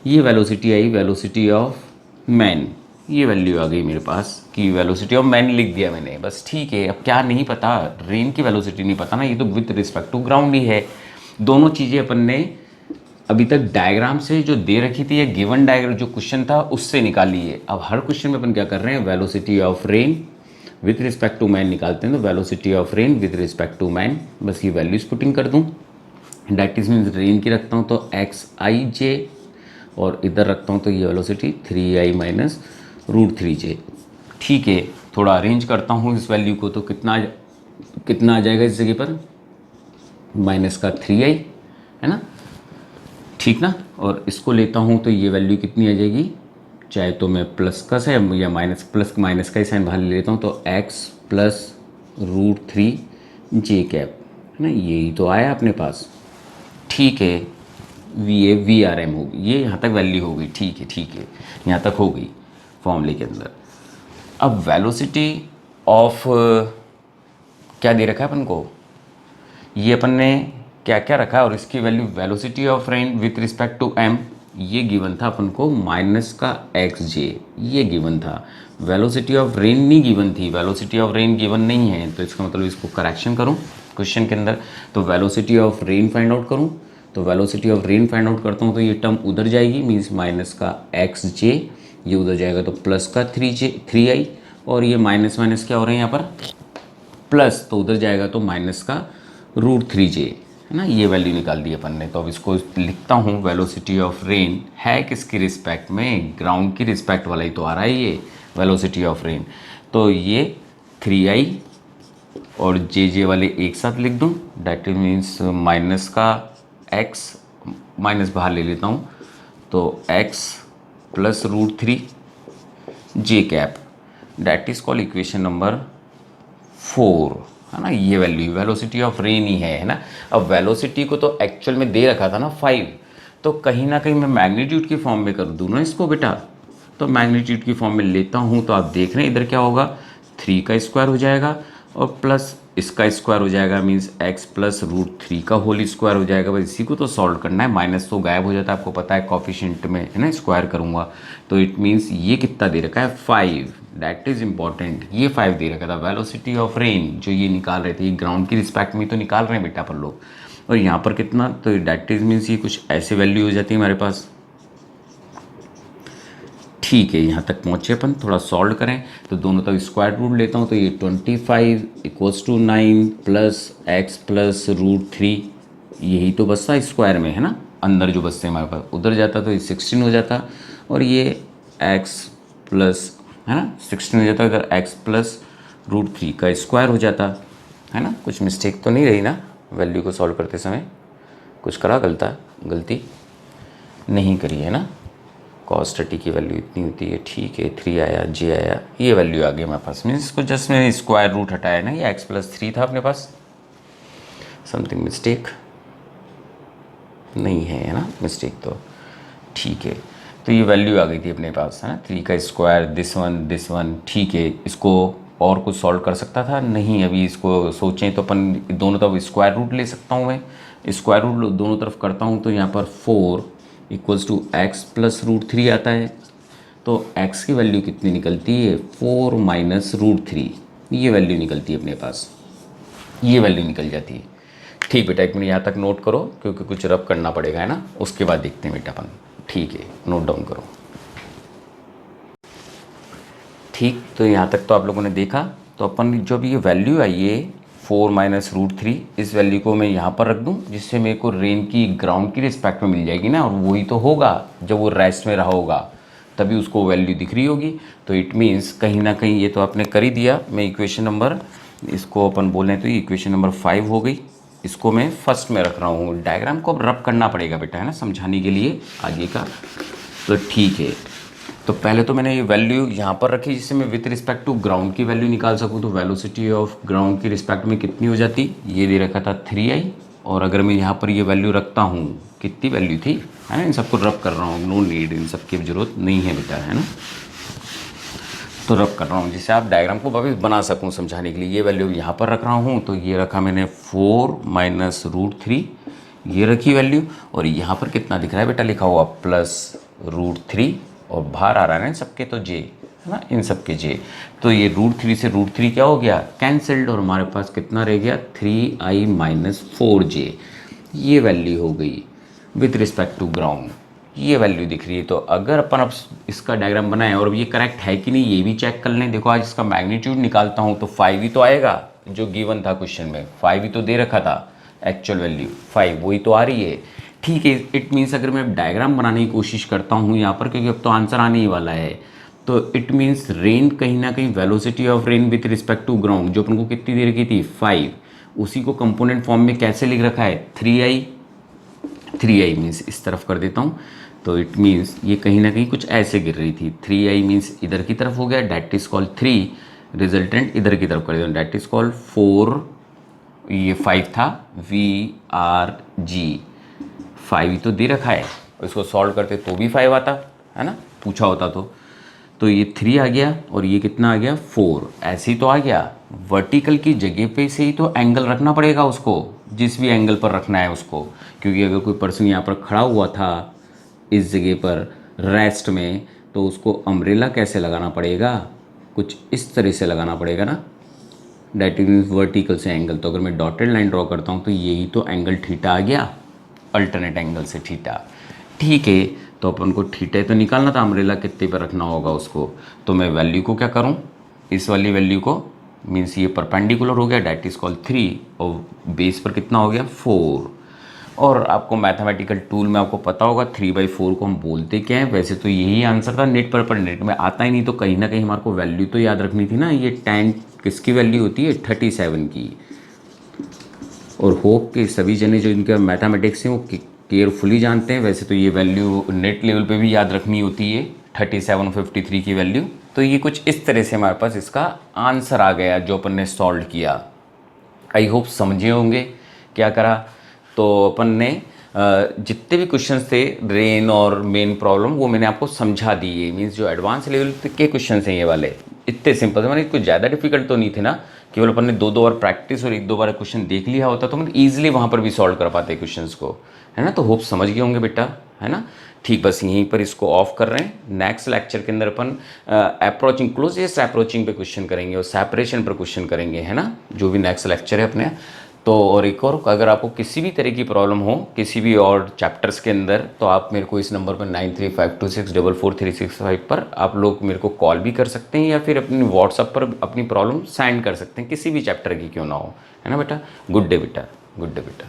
ये velocity I, velocity of man, ये वैल्यू आ गई मेरे पास कि वेलोसिटी ऑफ मैन लिख दिया मैंने, बस ठीक है। अब क्या नहीं पता, रेन की वेलोसिटी नहीं पता ना, ये तो विथ रिस्पेक्ट टू ग्राउंड ही है। दोनों चीज़ें अपन ने अभी तक डायग्राम से जो दे रखी थी, या गिवन डायग्राम जो क्वेश्चन था उससे निकाली है। अब हर क्वेश्चन में अपन क्या कर रहे हैं, velocity of rain with respect to man निकालते हैं। तो velocity of rain with respect to man, बस ये वैल्यूज पुटिंग कर दूँ। डेट इज मीन्स रेन की रखता हूँ तो xij, और इधर रखता हूँ तो ये वेलोसिटी 3i माइनस √3j। ठीक है, थोड़ा अरेंज करता हूँ इस वैल्यू को, तो कितना आ जाएगा इस जगह पर, माइनस का 3i है ना, ठीक ना। और इसको लेता हूँ तो ये वैल्यू कितनी आ जाएगी, चाहे तो मैं प्लस का से या माइनस का ही साइन बाहर ले लेता हूँ, तो x प्लस √3j कैप है ना, यही तो आया अपने पास। ठीक है, VRM होगी, ये यहाँ तक वैल्यू हो गई। ठीक है, यहाँ तक हो गई फॉर्मूले के अंदर। अब वेलोसिटी ऑफ क्या दे रखा है अपन को, ये अपन ने क्या क्या रखा है, और इसकी value velocity of rain with respect to m, ये गिवन था अपन को माइनस का xj, ये गिवन था। वेलोसिटी ऑफ रेन नहीं गिवन थी, वेलोसिटी ऑफ रेन गिवन नहीं है, तो इसका मतलब इसको करेक्शन करूँ क्वेश्चन के अंदर, तो velocity of rain find out करूँ। तो velocity of rain find out करता हूँ तो ये टर्म उधर जाएगी, मीन्स माइनस का xj, ये उधर जाएगा तो प्लस का 3i, और ये माइनस माइनस क्या हो रहे हैं यहाँ पर, प्लस, तो उधर जाएगा तो माइनस का √3j है ना, ये वैल्यू निकाल दी अपन ने। तो अब इसको लिखता हूँ, वेलोसिटी ऑफ रेन है किसकी रिस्पेक्ट में, ग्राउंड की रिस्पेक्ट वाला ही तो आ रहा है ये वेलोसिटी ऑफ रेन। तो ये 3i और जे वाले एक साथ लिख दूँ, डेट मीन्स माइनस का x, माइनस बाहर ले लेता हूँ, तो x plus √3j cap, that is called equation number 4 है ना। ये वैल्यू वेलोसिटी ऑफ रेन ही है ना। अब वेलोसिटी को तो एक्चुअल में दे रखा था ना 5, तो कहीं ना कहीं मैं मैग्नीट्यूड की फॉर्म में कर दूँ ना इसको बेटा, तो मैग्नीट्यूड की फॉर्म में लेता हूँ, तो आप देख रहे हैं इधर क्या होगा, 3 का स्क्वायर हो जाएगा और प्लस इसका स्क्वायर हो जाएगा, मीन्स x प्लस √3 का होल स्क्वायर हो जाएगा। बस इसी को तो सॉल्व करना है, माइनस तो गायब हो जाता है, आपको पता है कॉफिशिएंट में है ना, स्क्वायर करूँगा तो इट मीन्स ये कितना दे रखा है 5, दैट इज इंपॉर्टेंट, ये 5 दे रखा था। वेलोसिटी ऑफ रेन जो ये निकाल रहे थे, ये ग्राउंड की रिस्पेक्ट में तो निकाल रहे हैं बेटा पर लोग, और यहाँ पर कितना, तो दैट इज मीन्स ये कुछ ऐसे वैल्यू हो जाती है हमारे पास। ठीक है, यहाँ तक पहुँचे अपन, थोड़ा सॉल्व करें तो दोनों तरफ स्क्वायर रूट लेता हूँ, तो ये 25 equals to 9 plus x plus √3, यही तो बचता स्क्वायर में है ना, अंदर जो बचते हैं हमारे पास, उधर जाता तो ये 16 हो जाता, और ये x प्लस है ना 16 हो जाता, इधर x प्लस √3 का स्क्वायर हो जाता है ना। कुछ मिस्टेक तो नहीं रही ना वैल्यू को सॉल्व करते समय, कुछ करा गलती नहीं करी है ना। cos 30 की वैल्यू इतनी होती है, ठीक है, 3 आया, j आया, ये वैल्यू आ गई हमारे पास, मीन्स इसको जस्ट मैंने स्क्वायर रूट हटाया ना, ये x प्लस 3 था अपने पास, समथिंग मिस्टेक नहीं है ना, मिस्टेक तो ठीक है। तो ये वैल्यू आ गई थी अपने पास है ना, 3 का स्क्वायर, दिस वन, ठीक है। इसको और कुछ सॉल्व कर सकता था नहीं, अभी इसको सोचें तो अपन दोनों तरफ स्क्वायर रूट ले सकता हूँ मैं, स्क्वायर रूट दोनों तरफ करता हूँ तो यहाँ पर 4 equals to X plus root 3 आता है। तो x की वैल्यू कितनी निकलती है, 4 माइनस रूट 3, ये वैल्यू निकलती है अपने पास, ये वैल्यू निकल जाती है। ठीक बेटा, 1 मिनट यहाँ तक नोट करो क्योंकि कुछ रब करना पड़ेगा है ना, उसके बाद देखते हैं बेटा अपन। ठीक है, नोट डाउन करो। ठीक, तो यहाँ तक तो आप लोगों ने देखा। तो अपन जो भी ये वैल्यू आई है 4 माइनस रूट 3, इस वैल्यू को मैं यहाँ पर रख दूँ जिससे मेरे को रेन की ग्राउंड की रिस्पेक्ट में मिल जाएगी ना, और वही तो होगा जब वो रेस्ट में रहा होगा तभी उसको वैल्यू दिख रही होगी। तो इट मीन्स कहीं ना कहीं ये तो आपने कर ही दिया। मैं इक्वेशन नंबर, इसको अपन बोलें तो ये इक्वेशन नंबर 5 हो गई, इसको मैं फर्स्ट में रख रहा हूँ। डायग्राम को अब रब करना पड़ेगा बेटा है ना, समझाने के लिए आगे का। तो ठीक है, तो पहले तो मैंने ये वैल्यू यहाँ पर रखी जिससे मैं विथ रिस्पेक्ट टू ग्राउंड की वैल्यू निकाल सकूँ। तो वेलोसिटी ऑफ ग्राउंड की रिस्पेक्ट में कितनी हो जाती, ये दे रखा था 3i, और अगर मैं यहाँ पर ये वैल्यू रखता हूँ, कितनी वैल्यू थी है ना, इन सबको रब कर रहा हूँ, नो नीड, इन सब की जरूरत नहीं है बेटा है ना। तो रब कर रहा हूँ जिससे आप डायग्राम को वापस बना सकूँ समझाने के लिए। ये वैल्यू यहाँ पर रख रहा हूँ, तो ये रखा मैंने 4 माइनस रूट 3, ये रखी वैल्यू, और यहाँ पर कितना दिख रहा है बेटा, लिखा हुआ प्लस रूट 3, और बाहर आ रहा है ना सबके तो j है ना, इन सबके j। तो ये रूट 3 से रूट 3 क्या हो गया, कैंसल्ड, और हमारे पास कितना रह गया 3i माइनस 4j, ये वैल्यू हो गई विथ रिस्पेक्ट टू ग्राउंड, ये वैल्यू दिख रही है। तो अगर अपन अब इसका डायग्राम बनाएं और ये करेक्ट है कि नहीं ये भी चेक कर लें। देखो आज इसका मैग्नीट्यूड निकालता हूँ तो 5 ही तो आएगा, जो गिवन था क्वेश्चन में 5 ही तो दे रखा था, एक्चुअल वैल्यू 5 वही तो आ रही है। ठीक है, इट मीन्स अगर मैं डायग्राम बनाने की कोशिश करता हूँ यहाँ पर, क्योंकि अब तो आंसर आने ही वाला है, तो इट मीन्स रेन कहीं ना कहीं velocity of rain with respect to ground जो अपन को कितनी दे रखी थी 5, उसी को कंपोनेंट फॉर्म में कैसे लिख रखा है 3i मीन्स इस तरफ कर देता हूँ। तो इट मीन्स ये कहीं ना कहीं कुछ ऐसे गिर रही थी, 3i मीन्स इधर की तरफ हो गया, डैट इज कॉल्ड 3, रिजल्टेंट इधर की तरफ कर देता हूँ, डैट इज कॉल्ड 4, ये 5 था VRG, 5 ही तो दे रखा है, और इसको सॉल्व करते तो भी 5 आता है ना, पूछा होता तो ये 3 आ गया, और ये कितना आ गया 4, ऐसे ही तो आ गया। वर्टिकल की जगह पे से ही तो एंगल रखना पड़ेगा उसको, जिस भी एंगल पर रखना है उसको, क्योंकि अगर कोई पर्सन यहाँ पर खड़ा हुआ था इस जगह पर रेस्ट में, तो उसको अम्ब्रेला कैसे लगाना पड़ेगा, कुछ इस तरह से लगाना पड़ेगा ना, डैट मीन्स वर्टिकल से एंगल। तो अगर मैं डॉटेड लाइन ड्रॉ करता हूँ तो यही तो एंगल थीटा आ गया, अल्टरनेट एंगल से थीटा। ठीक है, तो अपन को थीटा तो निकालना था, अम्ब्रेला कितने पर रखना होगा उसको। तो मैं वैल्यू को क्या करूँ, इस वाली वैल्यू को, मीन्स ये परपेंडिकुलर हो गया, डैट इज कॉल्ड 3, और बेस पर कितना हो गया 4। और आपको मैथमेटिकल टूल में आपको पता होगा 3/4 को हम बोलते क्या हैं, वैसे तो यही आंसर था नेट पर नेट में आता ही नहीं, तो कहीं ना कहीं हमारे को वैल्यू तो याद रखनी थी ना। ये tan किसकी वैल्यू होती है 37 की, और होप के सभी जने जो इनके मैथमेटिक्स हैं वो केयरफुली जानते हैं। वैसे तो ये वैल्यू नेट लेवल पे भी याद रखनी होती है 3753 की वैल्यू। तो ये कुछ इस तरह से हमारे पास इसका आंसर आ गया जो अपन ने सॉल्व किया। आई होप समझे होंगे क्या करा। तो अपन ने जितने भी क्वेश्चंस थे रेन और मेन प्रॉब्लम वो मैंने आपको समझा दिए। मीन्स जो एडवांस लेवल के क्वेश्चंस हैं ये वाले इतने सिंपल थे, मैंने कुछ ज़्यादा डिफिकल्ट तो नहीं थे ना, केवल अपन ने 2 बार प्रैक्टिस और 1-2 बार क्वेश्चन देख लिया होता तो मतलब ईजिली वहाँ पर भी सॉल्व कर पाते क्वेश्चंस को, है ना। तो होप समझ गए होंगे बेटा, है ना। ठीक, बस यहीं पर इसको ऑफ कर रहे हैं। नेक्स्ट लेक्चर के अंदर अपन अप्रोचिंग क्लोजेस्ट अप्रोचिंग पे क्वेश्चन करेंगे और सेपरेशन पर क्वेश्चन करेंगे, है ना, जो भी नेक्स्ट लेक्चर है अपने। तो और एक और, अगर आपको किसी भी तरह की प्रॉब्लम हो किसी भी और चैप्टर्स के अंदर, तो आप मेरे को इस नंबर पर 9352644365 पर आप लोग मेरे को कॉल भी कर सकते हैं या फिर अपनी व्हाट्सएप पर अपनी प्रॉब्लम सेंड कर सकते हैं, किसी भी चैप्टर की क्यों ना हो, है ना बेटा। गुड डे बेटा, गुड डे बेटा।